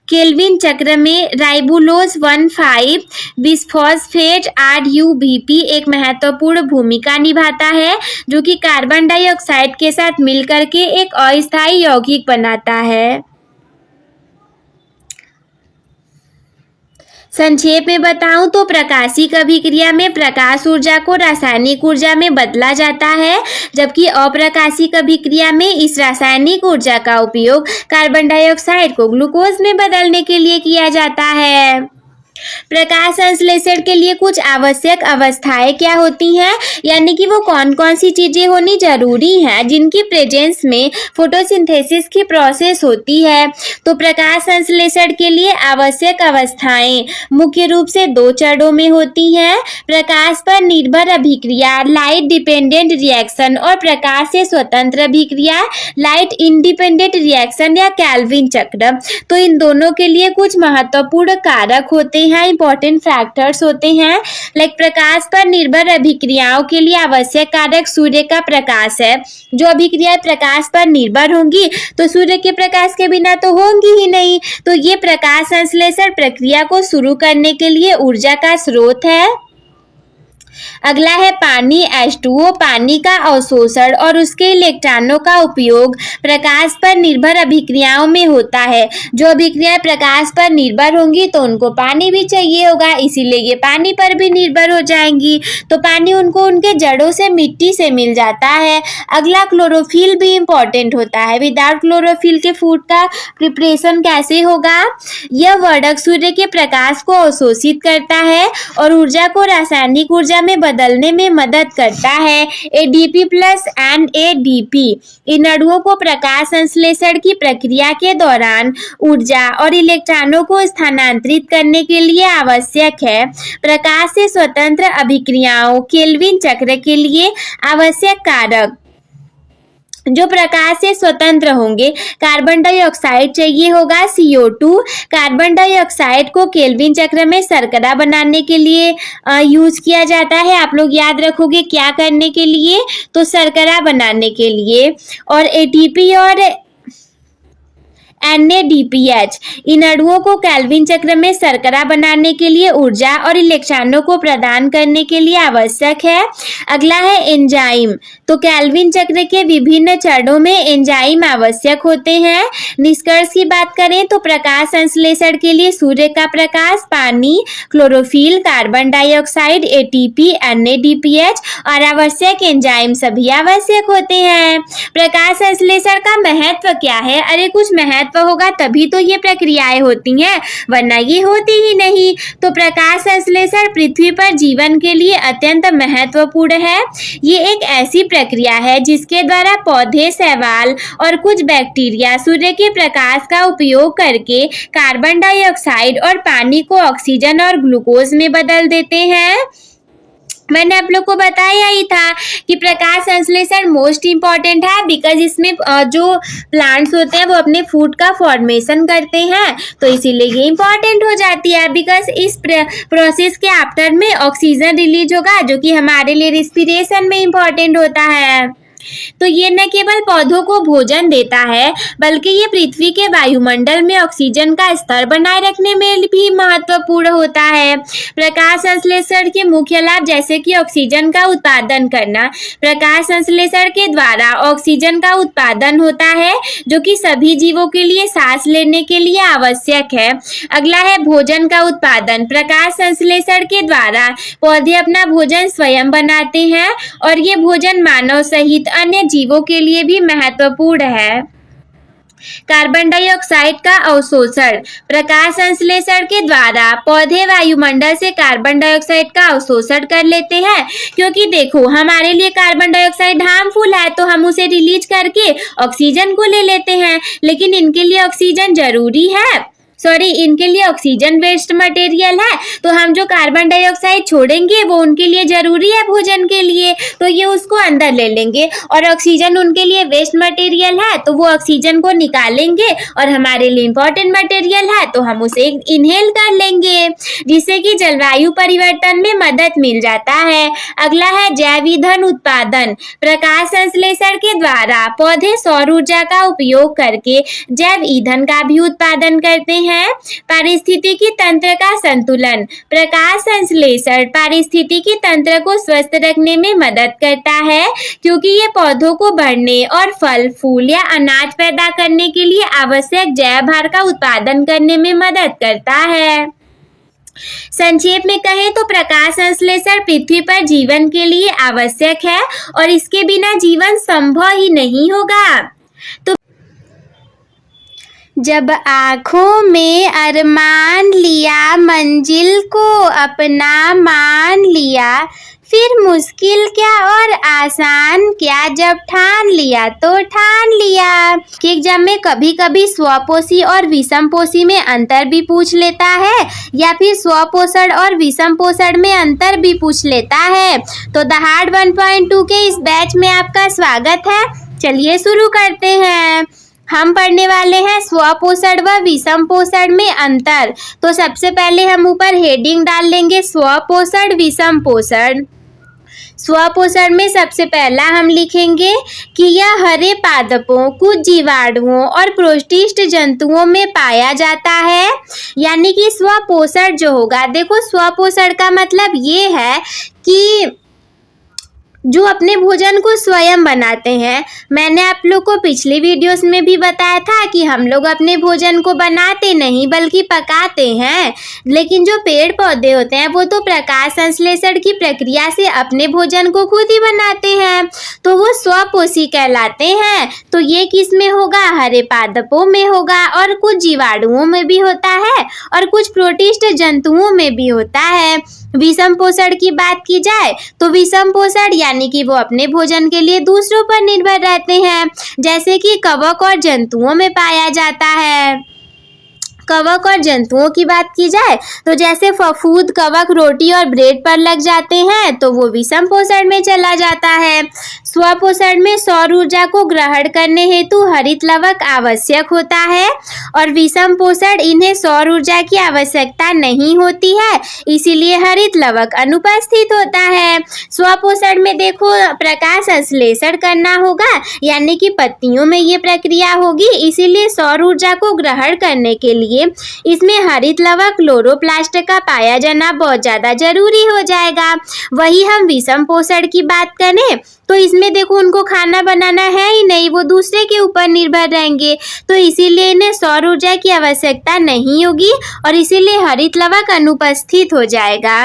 केल्विन चक्र में राइबोलोज 1,5 बिसफॉस्फेट RUBP एक महत्वपूर्ण भूमिका निभाता है, जो कि कार्बन डाइऑक्साइड के साथ मिलकर के एक अस्थायी यौगिक बनाता है। संक्षेप में बताऊं तो प्रकाशिक अभिक्रिया में प्रकाश ऊर्जा को रासायनिक ऊर्जा में बदला जाता है, जबकि अप्रकाशिक अभिक्रिया में इस रासायनिक ऊर्जा का उपयोग कार्बन डाइऑक्साइड को ग्लूकोज में बदलने के लिए किया जाता है। प्रकाश संश्लेषण के लिए कुछ आवश्यक अवस्थाएं क्या होती हैं, यानी कि वो कौन कौन सी चीजें होनी जरूरी हैं जिनकी प्रेजेंस में फोटोसिंथेसिस की प्रोसेस होती है। तो प्रकाश संश्लेषण के लिए आवश्यक अवस्थाएं मुख्य रूप से दो चरणों में होती हैं: प्रकाश पर निर्भर अभिक्रिया लाइट डिपेंडेंट रिएक्शन और प्रकाश से स्वतंत्र अभिक्रिया लाइट इंडिपेंडेंट रिएक्शन या केल्विन चक्र। तो इन दोनों के लिए कुछ महत्वपूर्ण कारक होते हैं, इंपॉर्टेंट फैक्टर्स होते हैं। लाइक प्रकाश पर निर्भर अभिक्रियाओं के लिए आवश्यक कारक सूर्य का प्रकाश है। जो अभिक्रियाएं प्रकाश पर निर्भर होंगी तो सूर्य के प्रकाश के बिना तो होंगी ही नहीं, तो ये प्रकाश संश्लेषण प्रक्रिया को शुरू करने के लिए ऊर्जा का स्रोत है। अगला है पानी H2O, पानी का अवशोषण और उसके इलेक्ट्रॉनों का उपयोग प्रकाश पर निर्भर अभिक्रियाओं में होता है। जो अभिक्रियाएं प्रकाश पर निर्भर होंगी तो उनको पानी भी चाहिए होगा, इसीलिए ये पानी पर भी निर्भर हो जाएंगी। तो पानी उनको उनके जड़ों से, मिट्टी से मिल जाता है। अगला क्लोरोफिल भी इंपॉर्टेंट होता है। विदाउट क्लोरोफिल के फूड का प्रिपरेशन कैसे होगा? यह वर्णक सूर्य के प्रकाश को अवशोषित करता है और ऊर्जा को रासायनिक ऊर्जा में बदलने में मदद करता है। ADP प्लस NADP इन अणुओं को प्रकाश संश्लेषण की प्रक्रिया के दौरान ऊर्जा और इलेक्ट्रॉनों को स्थानांतरित करने के लिए आवश्यक है। प्रकाश से स्वतंत्र अभिक्रियाओं केल्विन चक्र के लिए आवश्यक कारक जो प्रकाश से स्वतंत्र होंगे, कार्बन डाइऑक्साइड चाहिए होगा CO2। कार्बन डाइऑक्साइड को केल्विन चक्र में शर्करा बनाने के लिए यूज किया जाता है। आप लोग याद रखोगे क्या करने के लिए? तो शर्करा बनाने के लिए। और ATP और NADPH इन अणुओं को केल्विन चक्र में शर्करा बनाने के लिए ऊर्जा और इलेक्ट्रॉनों को प्रदान करने के लिए आवश्यक है। अगला है एंजाइम। तो केल्विन चक्र के विभिन्न चरणों में एंजाइम आवश्यक होते हैं। निष्कर्ष की बात करें तो प्रकाश संश्लेषण के लिए सूर्य का प्रकाश, पानी, chlorophyll, carbon dioxide, ATP, NADPH और आवश्यक एंजाइम सभी आवश्यक होते हैं। प्रकाश संश्लेषण का महत्व क्या है? अरे कुछ महत्व होगा तभी तो ये प्रक्रियाएं होती हैं, वरना ये होती ही नहीं। तो प्रकाश संश्लेषण पृथ्वी पर जीवन के लिए अत्यंत महत्वपूर्ण है। ये एक ऐसी प्रक्रिया है जिसके द्वारा पौधे, शैवाल और कुछ बैक्टीरिया सूर्य के प्रकाश का उपयोग करके कार्बन डाइऑक्साइड और पानी को ऑक्सीजन और ग्लूकोज में बदल देते हैं। मैंने आप लोग को बताया ही था कि प्रकाश संश्लेषण मोस्ट इम्पॉर्टेंट है, बिकॉज इसमें जो प्लांट्स होते हैं वो अपने फूड का फॉर्मेशन करते हैं, तो इसीलिए ये इम्पॉर्टेंट हो जाती है। बिकॉज इस प्रोसेस के आफ्टर में ऑक्सीजन रिलीज होगा जो कि हमारे लिए रिस्पिरेशन में इम्पॉर्टेंट होता है। तो ये न केवल पौधों को भोजन देता है बल्कि ये पृथ्वी के वायुमंडल में ऑक्सीजन का स्तर बनाए रखने में भी महत्वपूर्ण होता है। प्रकाश संश्लेषण के मुख्य लाभ जैसे कि ऑक्सीजन का उत्पादन करना। प्रकाश संश्लेषण के द्वारा ऑक्सीजन का उत्पादन होता है जो कि सभी जीवों के लिए सांस लेने के लिए आवश्यक है। अगला है भोजन का उत्पादन। प्रकाश संश्लेषण के द्वारा पौधे अपना भोजन स्वयं बनाते हैं और ये भोजन मानव सहित अन्य जीवों के लिए भी महत्वपूर्ण है। कार्बन डाइऑक्साइड का अवशोषण। प्रकाश संश्लेषण के द्वारा पौधे वायुमंडल से कार्बन डाइऑक्साइड का अवशोषण कर लेते हैं, क्योंकि देखो हमारे लिए कार्बन डाइऑक्साइड हार्मफुल है तो हम उसे रिलीज करके ऑक्सीजन को ले लेते हैं, लेकिन इनके लिए ऑक्सीजन जरूरी है, इनके लिए ऑक्सीजन वेस्ट मटेरियल है, तो हम जो कार्बन डाइऑक्साइड छोड़ेंगे वो उनके लिए जरूरी है भोजन के लिए, तो ये उसको अंदर ले लेंगे, और ऑक्सीजन उनके लिए वेस्ट मटेरियल है तो वो ऑक्सीजन को निकालेंगे और हमारे लिए इंपॉर्टेंट मटेरियल है तो हम उसे इनहेल कर लेंगे, जिससे कि जलवायु परिवर्तन में मदद मिल जाता है। अगला है जैव ईंधन उत्पादन। प्रकाश संश्लेषण के द्वारा पौधे सौर ऊर्जा का उपयोग करके जैव ईंधन का भी उत्पादन करते हैं। पारिस्थितिकी तंत्र का संतुलन। प्रकाश संश्लेषण पारिस्थितिकी तंत्र को स्वस्थ रखने में मदद करता है, क्योंकि ये पौधों को बढ़ने और फल फूल या अनाज पैदा करने के लिए आवश्यक जैव भार का उत्पादन करने में मदद करता है। संक्षेप में कहें तो प्रकाश संश्लेषण पृथ्वी पर जीवन के लिए आवश्यक है और इसके बिना जीवन संभव ही नहीं होगा। तो जब आँखों में अरमान लिया, मंजिल को अपना मान लिया, फिर मुश्किल क्या और आसान क्या, जब ठान लिया तो ठान लिया। कि एग्जाम में कभी कभी स्वपोषी और विषम पोषी में अंतर भी पूछ लेता है, या फिर स्वपोषण और विषम पोषण में अंतर भी पूछ लेता है। तो दहाड़ 1.2 के इस बैच में आपका स्वागत है। चलिए शुरू करते हैं। हम पढ़ने वाले हैं स्वपोषण व विषम पोषण में अंतर। तो सबसे पहले हम ऊपर हेडिंग डाल लेंगे स्वपोषण विषम पोषण। स्वपोषण में सबसे पहला हम लिखेंगे कि यह हरे पादपों, कुछ जीवाणुओं और प्रोटिस्ट जंतुओं में पाया जाता है। यानी कि स्वपोषण जो होगा, देखो स्वपोषण का मतलब ये है कि जो अपने भोजन को स्वयं बनाते हैं। मैंने आप लोग को पिछली वीडियोस में भी बताया था कि हम लोग अपने भोजन को बनाते नहीं बल्कि पकाते हैं, लेकिन जो पेड़ पौधे होते हैं वो तो प्रकाश संश्लेषण की प्रक्रिया से अपने भोजन को खुद ही बनाते हैं, तो वो स्वपोषी कहलाते हैं। तो ये किस में होगा, हरे पादपों में होगा, और कुछ जीवाणुओं में भी होता है और कुछ प्रोटिस्ट जंतुओं में भी होता है। विषम पोषण की बात की जाए तो विषम पोषण यानी कि वो अपने भोजन के लिए दूसरों पर निर्भर रहते हैं, जैसे कि कवक और जंतुओं में पाया जाता है। कवक और जंतुओं की बात की जाए तो जैसे फफूंद कवक रोटी और ब्रेड पर लग जाते हैं तो वो विषम पोषण में चला जाता है। स्वपोषण में सौर ऊर्जा को ग्रहण करने हेतु हरित लवक आवश्यक होता है, और विषम पोषण इन्हें सौर ऊर्जा की आवश्यकता नहीं होती है, इसीलिए हरित लवक अनुपस्थित होता है। स्वपोषण में देखो प्रकाश संश्लेषण करना होगा, यानी कि पत्तियों में ये प्रक्रिया होगी, इसीलिए सौर ऊर्जा को ग्रहण करने के लिए इसमें हरित लवक क्लोरोप्लास्ट का पाया जाना बहुत ज्यादा जरूरी हो जाएगा। वही हम विषम पोषण की बात करें तो इसमें देखो उनको खाना बनाना है ही नहीं, वो दूसरे के ऊपर निर्भर रहेंगे, तो इसीलिए इन्हें सौर ऊर्जा की आवश्यकता नहीं होगी और इसीलिए हरित लवक अनुपस्थित हो जाएगा।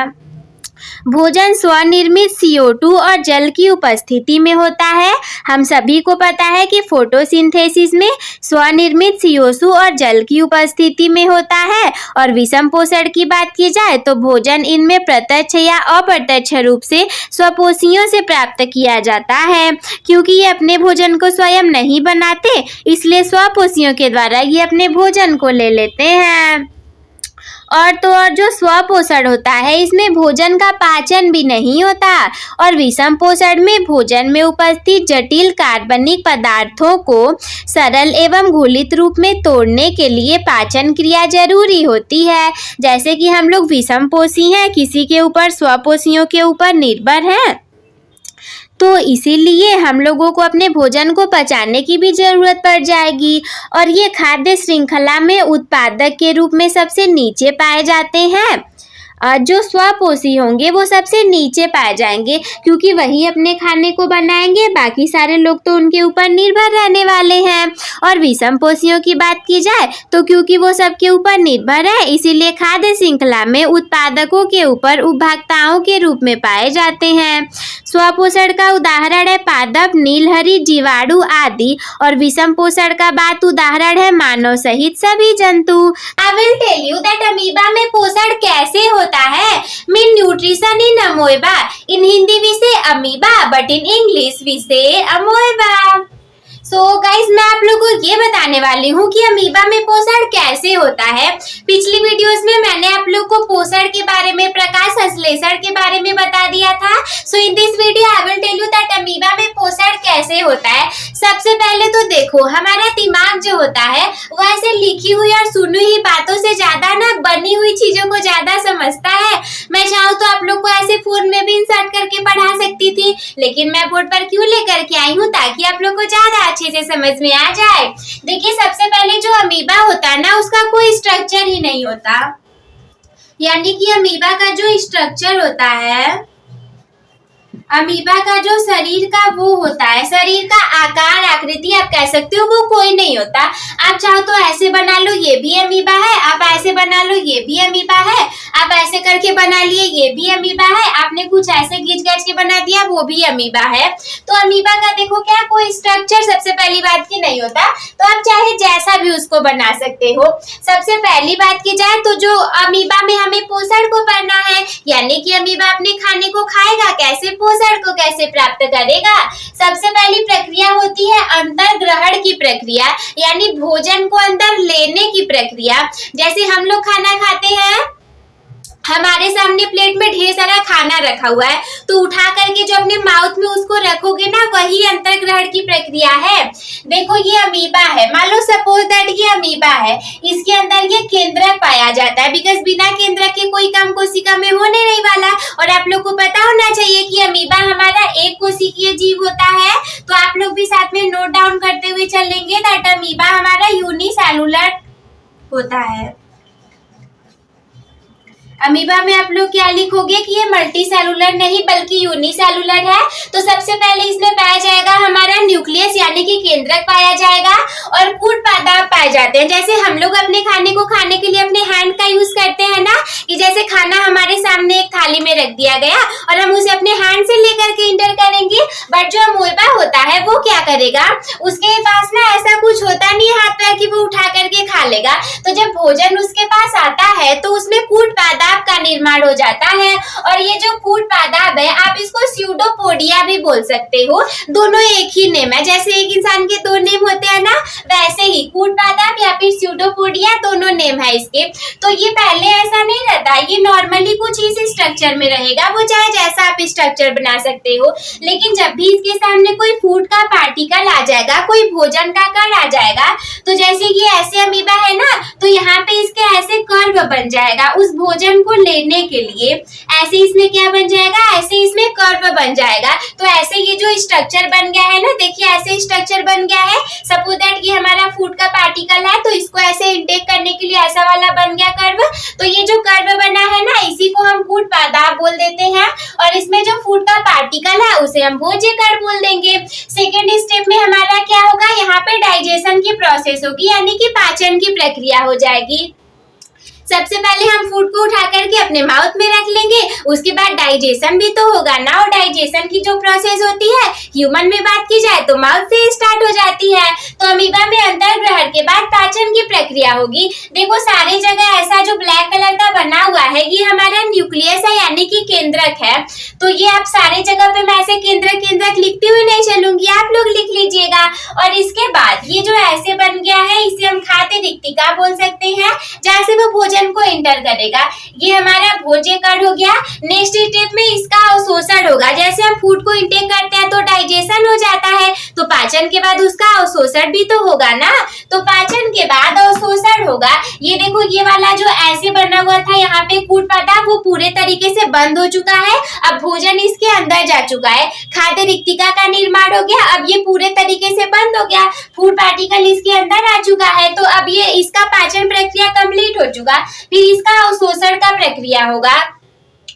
भोजन स्वनिर्मित CO2 और जल की उपस्थिति में होता है। हम सभी को पता है कि फोटोसिंथेसिस में स्वनिर्मित CO2 और जल की उपस्थिति में होता है, और विषम पोषण की बात की जाए तो भोजन इनमें प्रत्यक्ष या अप्रत्यक्ष रूप से स्वपोषियों से प्राप्त किया जाता है। क्योंकि ये अपने भोजन को स्वयं नहीं बनाते, इसलिए स्वपोषियों के द्वारा ये अपने भोजन को ले लेते हैं। और जो स्वपोषण होता है इसमें भोजन का पाचन भी नहीं होता, और विषम पोषण में भोजन में उपस्थित जटिल कार्बनिक पदार्थों को सरल एवं घुलित रूप में तोड़ने के लिए पाचन क्रिया जरूरी होती है। जैसे कि हम लोग विषम पोषी हैं, किसी के ऊपर स्वपोषियों के ऊपर निर्भर हैं, तो इसीलिए हम लोगों को अपने भोजन को पचाने की भी जरूरत पड़ जाएगी और ये खाद्य श्रृंखला में उत्पादक के रूप में सबसे नीचे पाए जाते हैं। जो स्वपोषी होंगे वो सबसे नीचे पाए जाएंगे क्योंकि वही अपने खाने को बनाएंगे, बाकी सारे लोग तो उनके ऊपर निर्भर रहने वाले हैं। और विषम पोषियों की बात की जाए तो क्योंकि वो सबके ऊपर निर्भर है इसीलिए खाद्य श्रृंखला में उत्पादकों के ऊपर उपभोक्ताओं के रूप में पाए जाते हैं। स्वपोषण का उदाहरण है पादप, नीलहरी, जीवाणु आदि और विषम पोषण का बात उदाहरण है मानव सहित सभी जंतु। I will tell you that amoeba में पोषण कैसे होता है। Mean nutrition in amoeba, in Hindi we say amoeba but in English we say amoeba. So guys मैं आप लोगों को ये बताने वाली हूँ कि अमीबा में पोषण कैसे होता है। पिछली वीडियोस में मैंने आप लोग को पोषण के बारे में, प्रकाश संश्लेषण के बारे में बता दिया था। So in this video I will tell you that amoeba में पोषण कैसे होता है। सबसे पहले तो देखो हमारा दिमाग जो होता है वो ऐसे लिखी हुई और सुनी हुई बातों से ज्यादा ना बनी हुई चीजों को ज्यादा समझता है। मैं चाहूँ तो आप लोग को ऐसे फोन में भी इंसर्ट करके पढ़ा सकती थी, लेकिन मैं बोर्ड पर क्यों लेकर के आई हूँ ताकि आप लोग को ज्यादा अच्छे से समझ में आ जाए। देखिए सबसे पहले जो अमीबा होता है ना उसका कोई स्ट्रक्चर ही नहीं होता, यानी कि अमीबा का जो स्ट्रक्चर होता है, अमीबा का जो शरीर का वो होता है, शरीर का आकार आकृति आप कह सकते हो, वो कोई नहीं होता। आप चाहो तो ऐसे बना लो ये भी अमीबा है, आप ऐसे बना लो ये भी अमीबा है, आप ऐसे करके बना लिए ये भी अमीबा है, आपने कुछ ऐसे खींच खींच के बना दिया वो भी अमीबा है। तो अमीबा का देखो क्या कोई स्ट्रक्चर सबसे पहली बात की नहीं होता, तो आप चाहे जैसा भी उसको बना सकते हो। सबसे पहली बात की जाए तो जो अमीबा में हमें पोषण को पढ़ना है, यानी कि अमीबा अपने खाने को खाएगा कैसे, पोषण को कैसे प्राप्त करेगा। सबसे पहली प्रक्रिया होती है अंतर ग्रहण की प्रक्रिया, यानी भोजन को अंदर लेने की प्रक्रिया। जैसे हम लोग खाना खाते हैं, हमारे सामने प्लेट में ढेर सारा खाना रखा हुआ है, तो उठा करके जो अपने माउथ में उसको रखोगे ना, वही अंतर ग्रहण की प्रक्रिया है। देखो ये अमीबा है, मान लो सपोज दैट ये अमीबा है, इसके अंदर ये केंद्रक पाया जाता है, बिकॉज बिना केंद्रक के कोई काम कोशिका में होने नहीं वाला। और आप लोग को पता होना चाहिए कि अमीबा हमारा एक कोशिकीय जीव होता है, तो आप लोग भी साथ में नोट डाउन करते हुए चलेंगे दैट अमीबा हमारा यूनिसेलुलर होता है। अमीबा में आप लोग क्या लिखोगे कि ये मल्टी सेलुलर नहीं बल्कि यूनिसेलुलर है। तो सबसे पहले इसमें पाया जाएगा हमारा न्यूक्लियस यानी कि केंद्रक पाया जाएगा और कूट पदार्थ पाए जाते हैं। जैसे हम लोग अपने खाने को खाने के लिए अपने हैंड का यूज करते हैं ना, कि जैसे खाना हमारे सामने एक थाली में रख दिया गया और हम उसे अपने हैंड से लेकर के इंटर करेंगे, बट जो अमोएबा होता है वो क्या करेगा, उसके पास ना ऐसा कुछ होता नहीं हाथ पैर की वो उठा करके खा लेगा। तो जब भोजन उसके पास आता है तो उसमें कूट पदार्थ का निर्माण हो जाता है, और ये जो कूट पादाब है आप इसको स्यूडोपोडिया भी बोल सकते हो। दोनों एक ही नेम है, जैसे एक इंसान के दो नेम होते हैं ना, वैसे ही कूट पादाब या फिर स्यूडोपोडिया दोनों नेम है इसके। तो ये पहले ऐसा नहीं रहता, ये नॉर्मली कुछ इस स्ट्रक्चर में रहेगा, वो चाहे जैसा आप स्ट्रक्चर बना सकते हो। लेकिन जब भी इसके सामने कोई फूड का पार्टिकल आ जाएगा, कोई भोजन का कण आ जाएगा, तो जैसे ये ऐसे अमीबा है ना, तो यहाँ पे इसके ऐसे कर्व बन जाएगा उस भोजन को लेने के लिए। ऐसे इसमें क्या बन जाएगा, ऐसे इसमें कर्व बन जाएगा। तो ऐसे ये जो स्ट्रक्चर बन गया है ना, देखिए ऐसे स्ट्रक्चर बन गया है। सपोज दैट ये हमारा फूड का पार्टिकल है, तो इसको ऐसे इंटेक करने के लिए ऐसा वाला बन गया कर्व। तो ये जो कर्व बना है ना, इसी को हम कूट पादाब बोल देते हैं, और इसमें जो फूड का पार्टिकल है उसे हम भोज्य कण बोल देंगे। सेकेंड स्टेप में हमारा क्या होगा, यहाँ पे डाइजेशन की प्रोसेस होगी, यानी कि पाचन की प्रक्रिया हो जाएगी। सबसे पहले हम फूड को उठा करके अपने माउथ में रख लेंगे, उसके बाद डाइजेशन भी तो होगा ना, और डाइजेशन की जो प्रोसेस होती है ह्यूमन में बात की जाए तो माउथ से स्टार्ट हो जाती है। तो अमीबा में अंतर ग्रहण के बाद पाचन की प्रक्रिया होगी। देखो सारी जगह ऐसा जो ब्लैक कलर का बना हुआ है ये हमारा न्यूक्लियस है, यानी कि केंद्रक है। तो ये आप सारे जगह पे मैं ऐसे केंद्रक केंद्रक लिखती हुई नहीं चलूंगी, आप लोग लिख लीजिएगा। और इसके बाद ये जो ऐसे बन गया है इसे हम खाद्य रिक्तिका बोल सकते हैं, जहाँ से वो भोजन भोजन को एंटर करेगा। ये हमारा भोज्य कण हो गया। नेक्स्ट स्टेप में इसका अवशोषण होगा। जैसे हम फूड को इंटेक करते हैं तो डाइजेशन हो जाता है, तो पाचन के बाद उसका अवशोषण भी तो होगा ना। तो पाचन के बाद अवशोषण होगा। ये देखो, ये वाला जो ऐसे बना हुआ था यहाँ पे कूट पदार्थ, वो पूरे तरीके से बंद हो चुका है। अब भोजन इसके अंदर जा चुका है। खाद्य रिक्तिका का निर्माण हो गया। अब ये पूरे तरीके से बंद हो गया। फूड पार्टिकल इसके अंदर आ चुका है। तो अब ये इसका पाचन प्रक्रिया कंप्लीट हो चुका। फिर इसका अवशोषण का प्रक्रिया होगा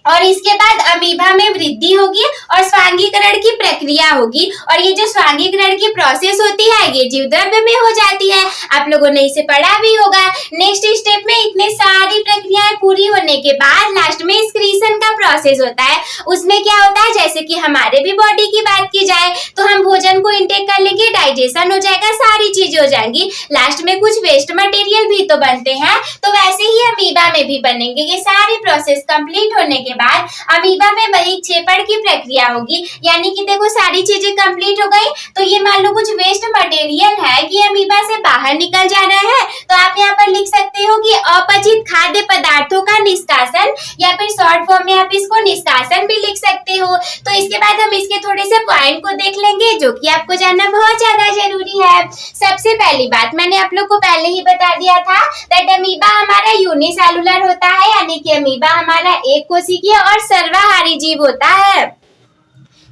और इसके बाद अमीबा में वृद्धि होगी और स्वांगीकरण की प्रक्रिया होगी। और ये जो स्वांगीकरण की प्रोसेस होती है ये जीवद्रव्य में हो जाती है। आप लोगों ने इसे पढ़ा भी होगा। नेक्स्ट स्टेप में इतने सारी प्रक्रियाएं पूरी होने के बाद लास्ट में एक्सक्रीशन का प्रोसेस होता है। उसमें क्या होता है, जैसे कि हमारे भी बॉडी की बात की जाए तो हम भोजन को इंटेक कर लेंगे, डाइजेशन हो जाएगा, सारी चीजें हो जाएंगी। लास्ट में कुछ वेस्ट मटेरियल भी तो बनते हैं, तो वैसे ही अमीबा में भी बनेंगे। ये सारी प्रोसेस कंप्लीट होने के बाद अमीबा में बहिक्षेपण की प्रक्रिया होगी। यानी कि देखो, सारी चीजें कंप्लीट हो गई। तो ये मान लो कुछ वेस्ट मटेरियल है कि अमीबा से बाहर निकल जा रहा है, तो आप यहाँ पर लिख सकते हो कि अपचित खाद्य पदार्थों का निष्कासन, या फिर शॉर्ट फॉर्म में आप इसको निष्कासन भी लिख सकते हो। तो इसके बाद हम इसके थोड़े से पॉइंट को देख लेंगे जो कि आपको जानना बहुत ज्यादा जरूरी है। सबसे पहली बात मैंने आप लोग को पहले ही बता दिया था दैट अमीबा हमारा यूनिसेलुलर होता है, यानी कि अमीबा हमारा एक कोशिकीय और सर्वाहारी जीव होता है।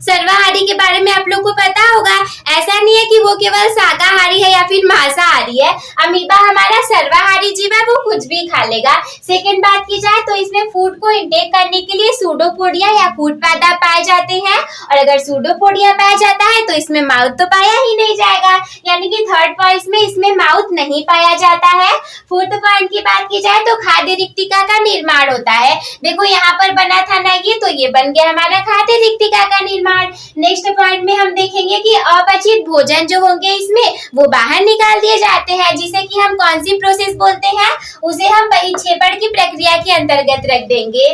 सर्वाहारी के बारे में आप लोग को पता होगा। ऐसा नहीं है कि वो केवल शाकाहारी है या फिर मांसाहारी है। अमीबा हमारा सर्वाहारी जीव है, वो कुछ भी खा लेगा। सेकंड बात की जाए तो इसमें फूड को इंटेक करने के लिए सूडोपोडिया या फूड पदार्थ पाए जाते हैं, और अगर सूडोपोडिया पाया जाता है तो इसमें माउथ तो पाया ही नहीं जाएगा, यानी कि थर्ड पॉइंट में इसमें माउथ नहीं पाया जाता है। फोर्थ पॉइंट की बात की जाए तो खाद्य रिक्तिका का निर्माण होता है। देखो यहाँ पर बना था ना ये, तो ये बन गया हमारा खाद्य रिक्तिका का निर्माण। नेक्स्ट पॉइंट में हम देखेंगे कि अपचित भोजन जो होंगे इसमें वो बाहर निकाल दिए जाते हैं, जिसे कि हम कौन सी प्रोसेस बोलते हैं, उसे हम बहिक्षेपण की प्रक्रिया के अंतर्गत रख देंगे।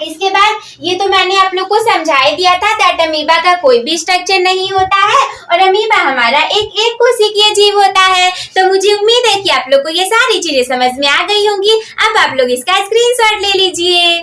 इसके बाद ये तो मैंने आप लोग को समझा ही दिया था दैट अमीबा का कोई भी स्ट्रक्चर नहीं होता है और अमीबा हमारा एक कोशिकीय जीव होता है। तो मुझे उम्मीद है कि आप लोग को ये सारी चीजें समझ में आ गई होंगी। अब आप लोग इसका स्क्रीनशॉट ले लीजिए।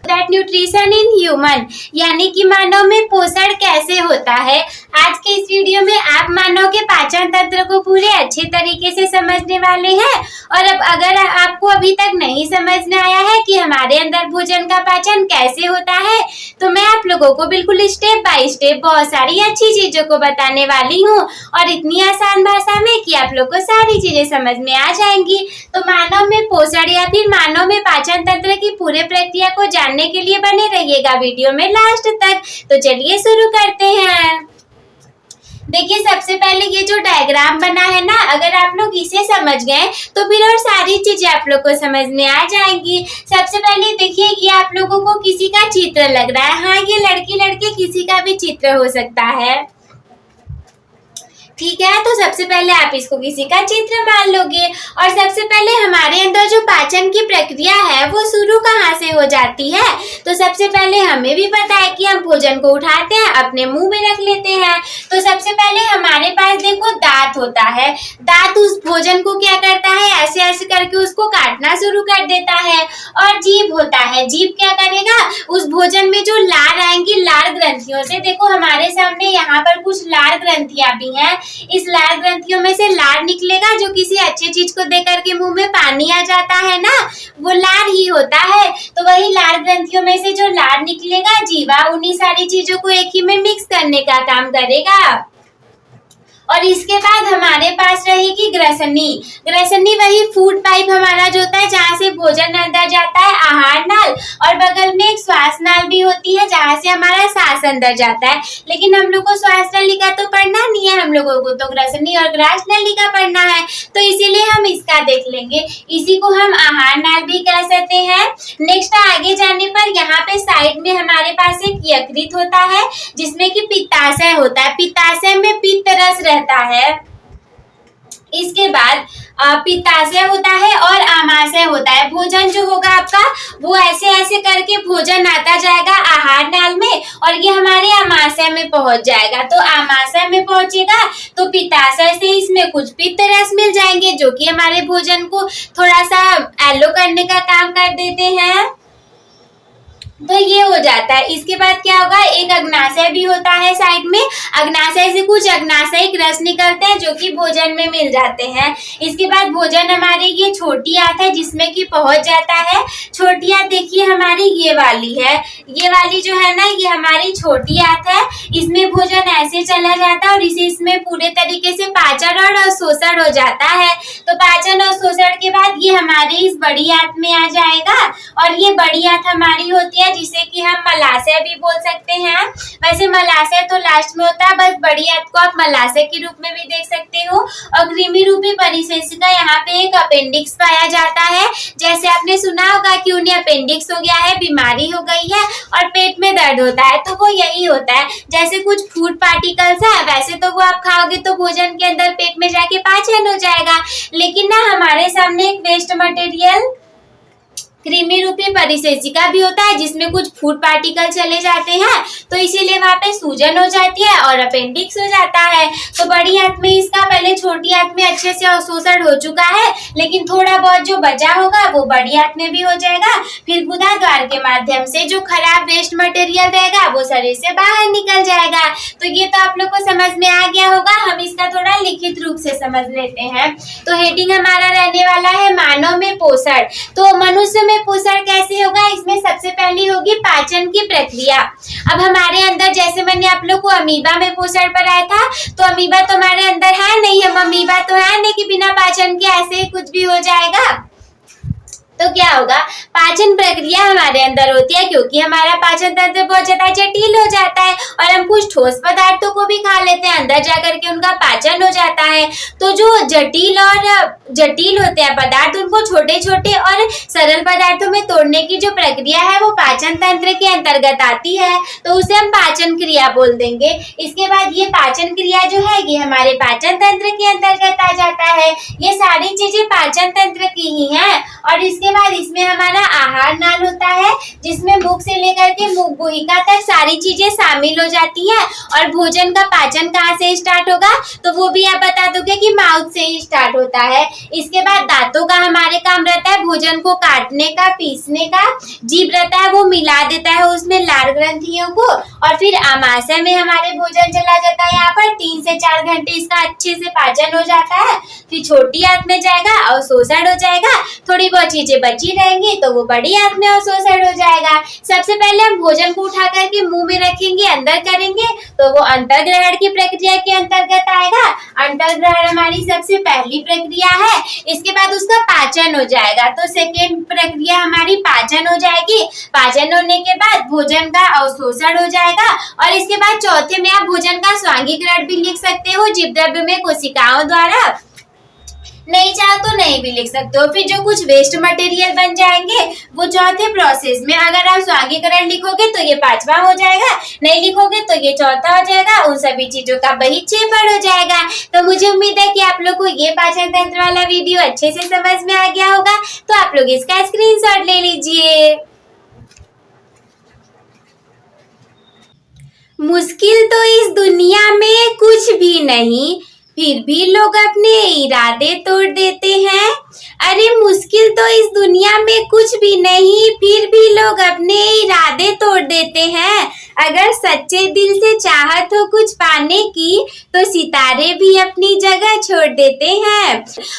दैट न्यूट्रिशन इन ह्यूमन, यानी कि मानव में पोषण कैसे होता है। आज के इस वीडियो में आप मानव के पाचन तंत्र को पूरे अच्छे तरीके से समझने वाले हैं। और अब अगर आपको अभी तक नहीं समझ में आया है कि हमारे अंदर भोजन का पाचन कैसे होता है, तो मैं आप लोगों को बिल्कुल स्टेप बाय स्टेप बहुत सारी अच्छी चीजों को बताने वाली हूँ, और इतनी आसान भाषा में कि आप लोग को सारी चीजें समझ में आ जाएंगी। तो मानव में पोषण या फिर मानव में पाचन तंत्र की पूरे प्रक्रिया को जानने के लिए बने रहिएगा वीडियो में लास्ट तक। तो चलिए शुरू करते हैं। देखिए, सबसे पहले ये जो डायग्राम बना है ना, अगर आप लोग इसे समझ गए तो फिर और सारी चीजें आप लोग को समझ में आ जाएंगी। सबसे पहले देखिए, ये आप लोगों को किसी का चित्र लग रहा है। हाँ, ये लड़की लड़के किसी का भी चित्र हो सकता है, ठीक है। तो सबसे पहले आप इसको किसी का चित्र मान लोगे। और सबसे पहले हमारे अंदर जो पाचन की प्रक्रिया है वो शुरू कहाँ से हो जाती है, तो सबसे पहले हमें भी पता है कि हम भोजन को उठाते हैं, अपने मुंह में रख लेते हैं। तो सबसे पहले हमारे पास देखो दांत होता है। दांत उस भोजन को क्या करता है, ऐसे ऐसे करके उसको काटना शुरू कर देता है। और जीभ होता है, जीभ क्या करेगा, उस भोजन में जो लार आएंगी, लार ग्रंथियों से, देखो हमारे सामने यहाँ पर कुछ लार ग्रंथियां भी हैं। इस लार ग्रंथियों में से लार निकलेगा, जो किसी अच्छी चीज को देख करके मुंह में पानी आ जाता है ना, वो लार ही होता है। तो वही लार ग्रंथियों में से जो लार निकलेगा, जीवा उन्हीं सारी चीजों को एक ही में मिक्स करने का काम करेगा। और इसके बाद हमारे पास रहेगी ग्रसनी। ग्रसनी वही फूड पाइप हमारा जो होता है, जहाँ से भोजन अंदर जाता है, आहार नाल, और बगल में एक श्वास नाल भी होती है जहाँ से हमारा सांस अंदर जाता है। लेकिन हम लोग को श्वास नलिका तो पढ़ना नहीं है, हम लोगों को तो ग्रसनी और ग्रास नलिका पढ़ना है, तो इसीलिए हम इसका देख लेंगे। इसी को हम आहार नाल भी कह सकते हैं। नेक्स्ट आगे जाने पर यहाँ पे साइड में हमारे पास एक यकृत होता है, जिसमें कि पित्ताशय होता है। पित्ताशय में पित्त रस रहता है। इसके बाद पित्ताशय होता है और आमाशय होता है। भोजन जो होगा आपका वो ऐसे ऐसे करके भोजन आता जाएगा आहार नाल में और ये हमारे आमाशय में पहुंच जाएगा। तो आमाशय में पहुंचेगा तो पित्ताशय से इसमें कुछ पित्त रस मिल जाएंगे जो कि हमारे भोजन को थोड़ा सा एलो करने का काम कर देते हैं। तो ये हो जाता है। इसके बाद क्या होगा, एक अग्नाशय भी होता है साइड में। अग्नाशय से कुछ अग्नाशयिक रस निकलते हैं जो कि भोजन में मिल जाते हैं। इसके बाद भोजन हमारी ये छोटी आंत है जिसमें कि पहुंच जाता है। छोटी आंत देखिए हमारी ये वाली है, ये वाली जो है ना ये हमारी छोटी आंत है। इसमें भोजन ऐसे चला जाता है और इसे इसमें पूरे तरीके से पाचन और अवशोषण हो जाता है। तो पाचन और शोषण के बाद ये हमारी इस बड़ी आंत में आ जाएगा और ये बड़ी आंत हमारी होती है जिसे कि हम मलाशय भी बोल सकते हैं। वैसे मलाशय तो लास्ट में होता है, बस बड़ी आंत को आप मलाशय के रूप में भी देख सकते हो। और कृमि रूपी परिशेषिका यहाँ पे एक अपेंडिक्स पाया जाता है। जैसे आपने सुना होगा कि उन्हें अपेंडिक्स हो गया है, बीमारी हो गई है और पेट में दर्द होता है, तो वो यही होता है। जैसे कुछ फूड पार्टिकल्स है वैसे तो वो आप खाओगे तो भोजन के अंदर पेट में जाके पाचन हो जाएगा, लेकिन ना हमारे सामने एक वेस्ट मटेरियल कृमि रूपी परिशेषिका भी होता है जिसमें कुछ फूड पार्टिकल चले जाते हैं, तो इसीलिए वहां पे सूजन हो जाती है और अपेंडिक्स हो जाता है। तो बड़ी आंत में इसका पहले छोटी आंत में अच्छे से अवशोषण हो चुका है, लेकिन थोड़ा बहुत जो बचा होगा वो बड़ी आंत में भी हो जाएगा। फिर गुदा द्वार के माध्यम से जो खराब वेस्ट मटेरियल रहेगा वो शरीर से बाहर निकल जाएगा। तो ये तो आप लोग को समझ में आ गया होगा। हम इसका थोड़ा लिखित रूप से समझ लेते हैं। तो हेडिंग हमारा रहने वाला है मानव में पोषण। तो मनुष्य में पोषण कैसे होगा, इसमें सबसे पहली होगी पाचन की प्रक्रिया। अब हमारे अंदर जैसे मैंने आप लोग को अमीबा में पोषण पढ़ाया था, तो अमीबा तो हमारे अंदर है नहीं, हम अमीबा तो है नहीं कि बिना पाचन के ऐसे ही कुछ भी हो जाएगा। तो क्या होगा, पाचन प्रक्रिया हमारे अंदर होती है क्योंकि हमारा पाचन तंत्र बहुत ज्यादा जटिल हो जाता है और हम कुछ ठोस पदार्थों को भी खा लेते हैं, अंदर जाकर के उनका पाचन हो जाता है। तो जो जटिल होते हैं पदार्थ उनको छोटे छोटे और सरल पदार्थों में तोड़ने की जो प्रक्रिया है वो पाचन तंत्र के अंतर्गत आती है, तो उसे हम पाचन क्रिया बोल देंगे। इसके बाद ये पाचन क्रिया जो है ये हमारे पाचन तंत्र के अंतर्गत आ जाता है। ये सारी चीजें पाचन तंत्र की ही हैं। और इसके बाद इसमें हमारा आहार नाल होता है जिसमें मुख से लेकर के मुख गुहिका तक सारी चीजें शामिल हो जाती हैं। और भोजन का पाचन कहाँ से स्टार्ट होगा, तो वो भी आप बता दोगे कि माउथ से ही स्टार्ट होता है। इसके बाद दांतों का हमारे काम रहता है भोजन को काटने का, पीसने का। जीभ रहता है वो मिला देता है उसमें लार ग्रंथियों को। और फिर आमाशय में हमारे भोजन चला जाता है, यहाँ पर 3 से 4 घंटे इसका अच्छे से पाचन हो जाता है। फिर छोटी आंत में जाएगा, अवशोषण हो जाएगा, थोड़ी बहुत चीजें बची रहेंगी तो वो बड़ी आंत में अवशोषण हो जाएगा। सबसे पहले हम भोजन को उठा करके मुंह में रखेंगे, अंदर करेंगे तो वो अंतर्ग्रहण की प्रक्रिया के अंतर्गत आएगा। अंतर्ग्रहण हमारी सबसे पहली प्रक्रिया है। इसके बाद उसका पाचन हो जाएगा, तो सेकेंड प्रक्रिया हमारी पाचन हो जाएगी। पाचन होने के बाद भोजन का अवशोषण हो जाएगा और इसके बाद चौथे में आप भोजन का स्वांगीकरण भी लिख सकते हो जीवद्रव्य में कोशिकाओं द्वारा, नहीं चाहो तो नहीं भी लिख सकते हो। फिर जो कुछ वेस्ट मटेरियल बन जाएंगे वो चौथे प्रोसेस में, अगर आप स्वांगीकरण लिखोगे तो ये 5वां हो जाएगा, नहीं लिखोगे तो ये 4था हो जाएगा। उन सभी चीजों का बहिक्षेपण हो जाएगा। तो मुझे उम्मीद है कि आप लोग को ये पाचन तंत्र वाला वीडियो अच्छे से समझ में आ गया होगा। तो आप लोग इसका स्क्रीनशॉट ले लीजिए। मुश्किल तो इस दुनिया में कुछ भी नहीं, फिर भी लोग अपने इरादे तोड़ देते हैं। अरे मुश्किल तो इस दुनिया में कुछ भी नहीं, फिर भी लोग अपने इरादे तोड़ देते हैं। अगर सच्चे दिल से चाहत हो कुछ पाने की तो सितारे भी अपनी जगह छोड़ देते हैं।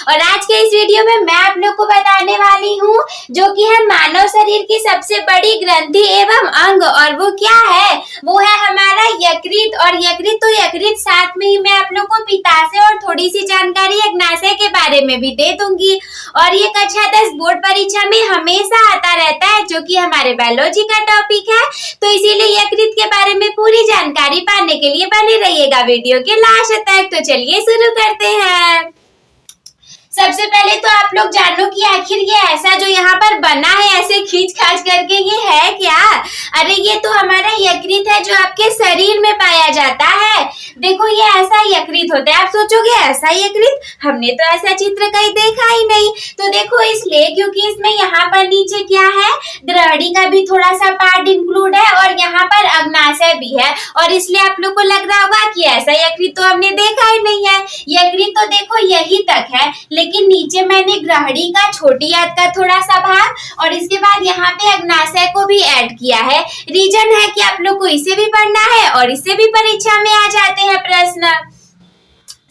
और आज के इस वीडियो में मैं आप लोग को बताने वाली हूँ जो कि है मानव शरीर की सबसे बड़ी ग्रंथि एवं अंग, और वो क्या है, वो है हमारा यकृत। और यकृत तो यकृत, साथ में ही मैं आप लोग को पित्ताशय और थोड़ी सी जानकारी अग्नाशय के बारे में भी दे दूंगी। और ये कक्षा 10 बोर्ड परीक्षा में हमेशा आता रहता है जो कि हमारे बायोलॉजी का टॉपिक है। तो इसीलिए यकृत के बारे में पूरी जानकारी पाने के लिए बने रहिएगा वीडियो के लास्ट तक। तो चलिए शुरू करते हैं। सबसे पहले तो आप लोग जानो कि आखिर ये ऐसा जो यहाँ पर बना है ऐसे खींच खाच करके ये है क्या। अरे ये तो हमारा यकृत है जो आपके शरीर में पाया जाता है। देखो ये ऐसा यकृत होता है। आप सोचोगे ऐसा यकृत, हमने तो ऐसा चित्र कहीं देखा ही नहीं। तो देखो इसलिए क्योंकि इसमें यहाँ पर नीचे क्या है, ग्रहणी का भी थोड़ा सा पार्ट इंक्लूड है और यहाँ पर अग्नाशय भी है, और इसलिए आप लोग को लग रहा होगा कि ऐसा यकृत तो हमने देखा ही नहीं है। यकृत तो देखो यही तक है, लेकिन नीचे मैंने ग्रहणी का छोटी आंत का थोड़ा सा भाग और इसके बाद यहाँ पे अग्नाशय को भी ऐड किया है। रीजन है कि आप लोग को इसे भी पढ़ना है और इससे भी परीक्षा में आ जाते हैं प्रश्न।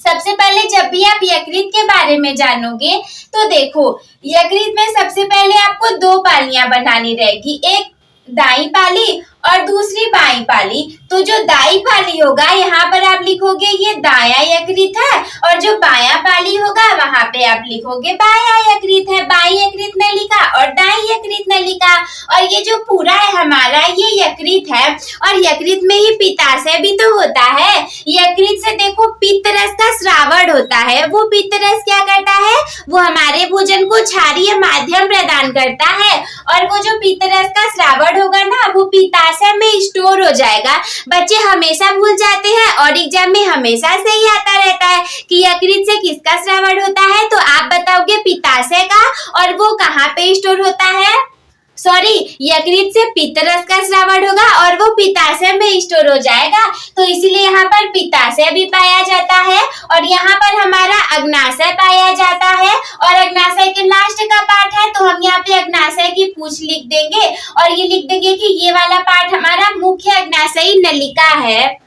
सबसे पहले जब भी आप यकृत के बारे में जानोगे तो देखो यकृत में सबसे पहले आपको दो पालियां बनानी रहेगी, एक दाई पाली और दूसरी बाई पाली। तो जो दाई पाली होगा यहाँ पर आप लिखोगे ये दाया यकृत है, और जो बाया पाली होगा वहां पे आप लिखोगे बाया यकृत है। बाई यकृत नलिका और दाई यकृत नलिका। और ये जो पूरा है हमारा ये यकृत है, और यकृत में ही पित्ताशय भी तो होता है। यकृत से देखो पित्त रस का स्रावण होता है। वो पित्त रस क्या करता है, वो हमारे भोजन को क्षारीय माध्यम प्रदान करता है, और वो जो पित्त रस का स्रावण होगा ना वो पित्ताशय में स्टोर हो जाएगा। बच्चे हमेशा भूल जाते हैं और एग्जाम में हमेशा से ही आता रहता है कि यकृत से किसका स्रावण होता है, तो आप बताओगे पित्ताशय का, और वो कहाँ पे स्टोर होता है, सॉरी यकृत से पित्त रस का स्रावण होगा और वो पित्ताशय में स्टोर हो जाएगा। तो इसीलिए यहाँ पर पित्ताशय भी पाया जाता है, और यहाँ पर हमारा अग्नाशय पाया जाता है, और अग्नाशय के लास्ट का पार्ट है तो हम यहाँ पे अग्नाशय की पूंछ लिख देंगे, और ये लिख देंगे कि ये वाला पार्ट हमारा मुख्य अग्नाशयी नलिका है।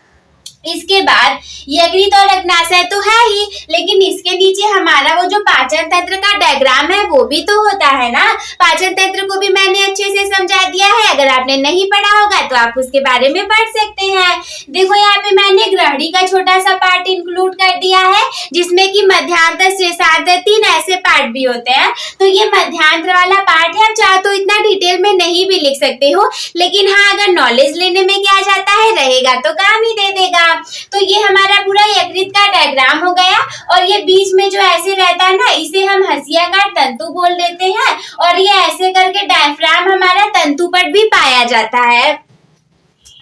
इसके बाद यकृत और अग्नाशय तो है ही, लेकिन इसके नीचे हमारा वो जो पाचन तंत्र का डायग्राम है वो भी तो होता है ना। पाचन तंत्र को भी मैंने अच्छे से समझा दिया है, अगर आपने नहीं पढ़ा होगा तो आप उसके बारे में पढ़ सकते हैं। देखो यहाँ पे मैंने ग्रहणी का छोटा सा पार्ट इंक्लूड कर दिया है, जिसमें कि मध्यांतर, शेषांतर, तीन ऐसे पार्ट भी होते हैं। तो ये मध्यांतर वाला पार्ट है, आप चाहो तो इतना डिटेल में नहीं भी लिख सकते हो, लेकिन हाँ अगर नॉलेज लेने में क्या जाता है रहेगा तो काम ही दे देगा। तो ये हमारा पूरा यकृत का डायग्राम हो गया, और ये बीच में जो ऐसे रहता है ना इसे हम हंसियाकार तंतु बोल देते हैं, और ये ऐसे करके डायफ्राम हमारा तंतुपट भी पाया जाता है।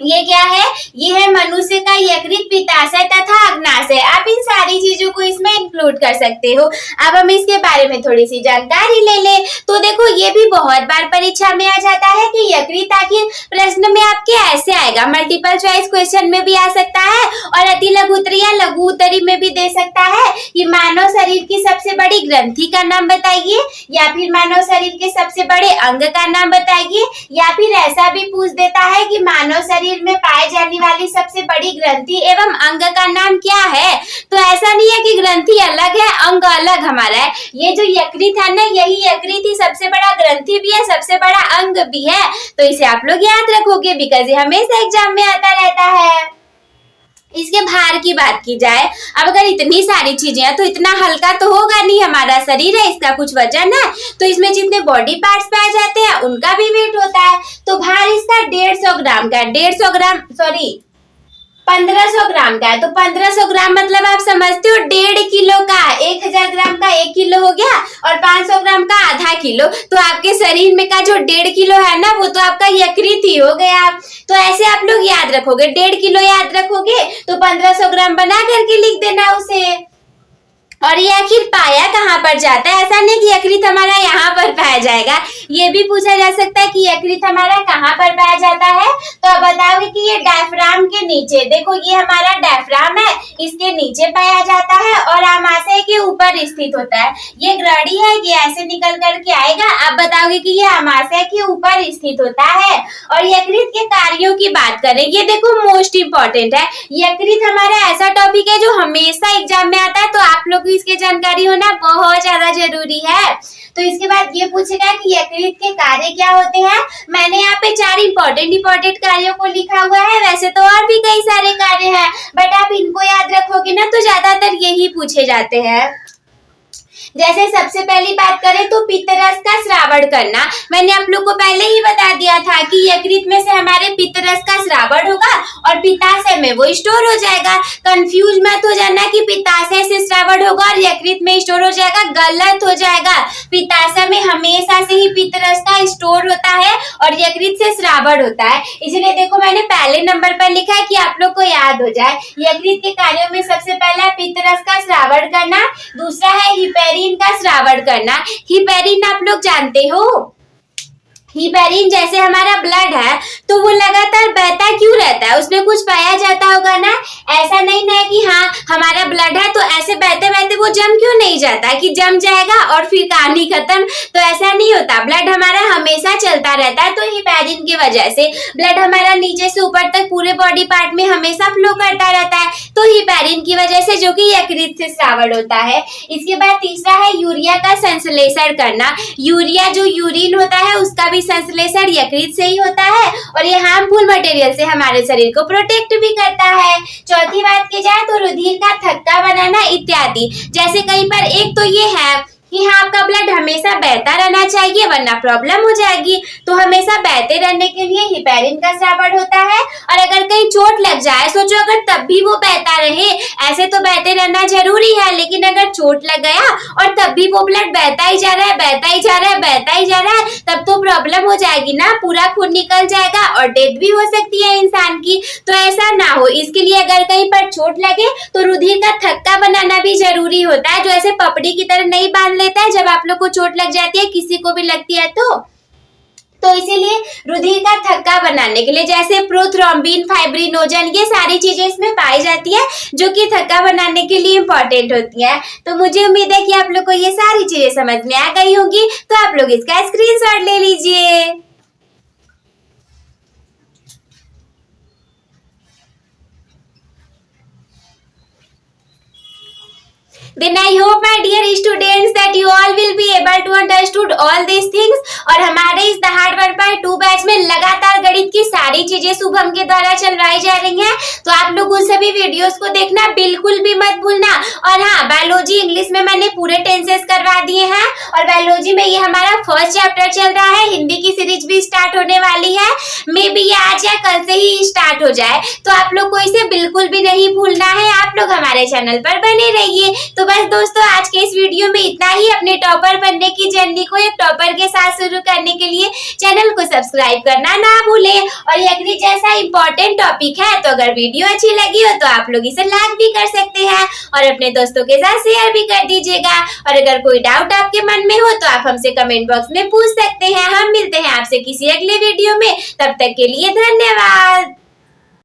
ये क्या है, ये है मनुष्य का यकृत, पित्ताशय तथा अग्नाशय। आप इन सारी चीजों को इसमें इंक्लूड कर सकते हो। अब हम इसके बारे में थोड़ी सी जानकारी ले ले। तो देखो ये भी बहुत बार परीक्षा में आ जाता है कि यकृत आखिर प्रश्न में आपके ऐसे आएगा, मल्टीपल चॉइस क्वेश्चन में भी आ सकता है और अति लघु उत्तरी या लघु उत्तरी में भी दे सकता है कि मानव शरीर की सबसे बड़ी ग्रंथि का नाम बताइए, या फिर मानव शरीर के सबसे बड़े अंग का नाम बताइए, या फिर ऐसा भी पूछ देता है कि मानव शरीर में पाए जाने वाली सबसे बड़ी ग्रंथि एवं अंग का नाम क्या है। तो ऐसा नहीं है कि ग्रंथि अलग है अंग अलग हमारा है। ये जो यकृत है ना यही यकृत ही सबसे बड़ा ग्रंथि भी है, सबसे बड़ा अंग भी है। तो इसे आप लोग याद रखोगे बिकॉज ये हमेशा एग्जाम में आता रहता है। इसके भार की बात की जाए, अब अगर इतनी सारी चीजें हैं तो इतना हल्का तो होगा नहीं, हमारा शरीर है इसका कुछ वजन है, तो इसमें जितने बॉडी पार्ट्स पाए जाते हैं उनका भी वेट होता है। तो भार इसका 150 ग्राम का है, 150 ग्राम सॉरी 1500 ग्राम का है। तो 1500 ग्राम मतलब आप समझते हो 1.5 किलो का, 1000 ग्राम का 1 किलो हो गया, और 500 ग्राम का आधा किलो। तो आपके शरीर में का जो 1.5 किलो है ना वो तो आपका यकृत ही हो गया। तो ऐसे आप लोग याद रखोगे, 1.5 किलो याद रखोगे तो 1500 ग्राम बना करके लिख देना उसे। और ये आखिर पाया कहाँ पर जाता है, ऐसा नहीं कि यकृत हमारा यहाँ पर पाया जाएगा। ये भी पूछा जा सकता है कि यकृत हमारा कहाँ पर पाया जाता है। तो अब बताओगे कि ये डायफ्राम के नीचे, देखो ये हमारा डायफ्राम है, इसके नीचे पाया जाता है और आमाशय के ऊपर स्थित होता है। ये ग्रहणी है, ये ऐसे निकल करके आएगा। अब बताओगे कि ये आमाशय के ऊपर स्थित होता है। और यकृत के कार्यों की बात करें, ये देखो मोस्ट इंपॉर्टेंट है। यकृत हमारा ऐसा टॉपिक है जो हमेशा एग्जाम में आता है, तो आप लोग इसकी जानकारी होना बहुत ज्यादा जरूरी है। तो इसके बाद ये पूछेगा कि यकृत के कार्य क्या होते हैं। मैंने यहाँ पे 4 इंपॉर्टेंट कार्यों को लिखा हुआ है, वैसे तो और भी कई सारे कार्य हैं, बट आप इनको याद रखोगे ना तो ज्यादातर यही पूछे जाते हैं। जैसे सबसे पहली बात करें तो पित्तरस का श्रावण करना, मैंने आप लोग को पहले ही बता दिया था कि यकृत में से हमारे पित्तरस का श्रावण होगा और पित्ताशय में वो स्टोर हो जाएगा। कंफ्यूज मत हो जाना कि पित्ताशय से श्रावण होगा और यकृत में स्टोर हो जाएगा, गलत हो जाएगा। पित्ताशय में हमेशा से ही पित्तरस का स्टोर होता है और यकृत से श्रावण होता है। इसलिए देखो मैंने पहले नंबर पर लिखा है कि आप लोग को याद हो जाए। यकृत के कार्यों में सबसे पहला पित्तरस का श्रावण करना, दूसरा है हिपैरिन का श्रावण करना। हिपैरिन आप लोग जानते हो, हिपैरिन जैसे हमारा ब्लड है तो वो लगातार बहता क्यों रहता है, उसमें कुछ पाया जाता होगा ना। ऐसा नहीं ना कि हाँ हमारा ब्लड है तो ऐसे बहते बहते वो जम क्यों नहीं जाता कि जम जाएगा और फिर कहानी खत्म, तो ऐसा नहीं होता। ब्लड हमारा हमेशा चलता रहता है। तो हिपैरिन की वजह से ब्लड हमारा नीचे से ऊपर तक पूरे बॉडी पार्ट में हमेशा फ्लो करता रहता है, तो हिपैरिन की वजह से, जो कि यकृत से श्रावण होता है। इसके बाद तीसरा है यूरिया का संश्लेषण करना। यूरिया जो यूरिन होता है उसका भी संश्लेषण यकृत से ही होता है और ये हार्मफुल मटेरियल से हमारे शरीर को प्रोटेक्ट भी करता है। चौथी बात की जाए तो रुधिर का थक्का बनाना इत्यादि। जैसे कहीं पर एक तो ये है कि हाँ आपका ब्लड हमेशा बहता रहना चाहिए वरना प्रॉब्लम हो जाएगी, तो हमेशा बहते रहने के लिए हिपैरिन का श्रावण होता है। और अगर कहीं चोट लग जाए, सोचो अगर तब भी वो बहता रहे, ऐसे तो बहते रहना जरूरी है, लेकिन अगर चोट लग गया और तब भी वो ब्लड बहता ही जा रहा है, बहता ही जा रहा है, बहता ही जा रहा है, तब तो प्रॉब्लम हो जाएगी ना, पूरा खून निकल जाएगा और डेथ भी हो सकती है इंसान की। तो ऐसा ना हो, इसके लिए अगर कहीं पर चोट लगे तो रुधिर का थक्का बनाना भी जरूरी होता है, जो ऐसे पपड़ी की तरह नहीं बांध लेता है जब आप लोग को चोट लग जाती है, किसी को भी लगती है तो इसीलिए रुधिर का थक्का बनाने के लिए जैसे प्रोथ्रोम्बिन, फाइब्रिनोजन, ये सारी चीजें इसमें पाई जाती है जो कि थक्का बनाने के लिए इंपॉर्टेंट होती है। तो मुझे उम्मीद है कि आप लोग को ये सारी चीजें समझ में आ गई होंगी, तो आप लोग इसका स्क्रीनशॉट ले लीजिए। Then I hope my dear students that you all will be able to understood all these things। और हमारे इस द हार्ड 1.2 बैच में लगातार गणित की सारी चीजें शुभम के द्वारा चलवाई जा रही हैं, तो आप लोग उन सभी वीडियोस को देखना बिल्कुल भी मत भूलना। और हाँ, बायोलॉजी इंग्लिश में मैंने पूरे टेंसेस करवा दिए हैं और बायोलॉजी में ये हमारा फर्स्ट चैप्टर चल रहा है। हिंदी की सीरीज भी स्टार्ट होने वाली है, मे बी ये आज या कल से ही स्टार्ट हो जाए, तो आप लोग को इसे बिल्कुल भी नहीं भूलना है। आप लोग हमारे चैनल पर बने रहिए। तो बस दोस्तों आज के इस वीडियो में इतना ही। अपने टॉपर बनने की जर्नी को एक टॉपर के साथ शुरू करने के लिए चैनल को सब्सक्राइब करना ना भूलें। और यकृत जैसा इंपॉर्टेंट टॉपिक है, तो अगर वीडियो अच्छी लगी हो तो आप लोग इसे लाइक भी कर सकते हैं और अपने दोस्तों के साथ शेयर भी कर दीजिएगा। और अगर कोई डाउट आपके मन में हो तो आप हमसे कमेंट बॉक्स में पूछ सकते हैं। हम मिलते हैं आपसे किसी अगले वीडियो में, तब तक के लिए धन्यवाद।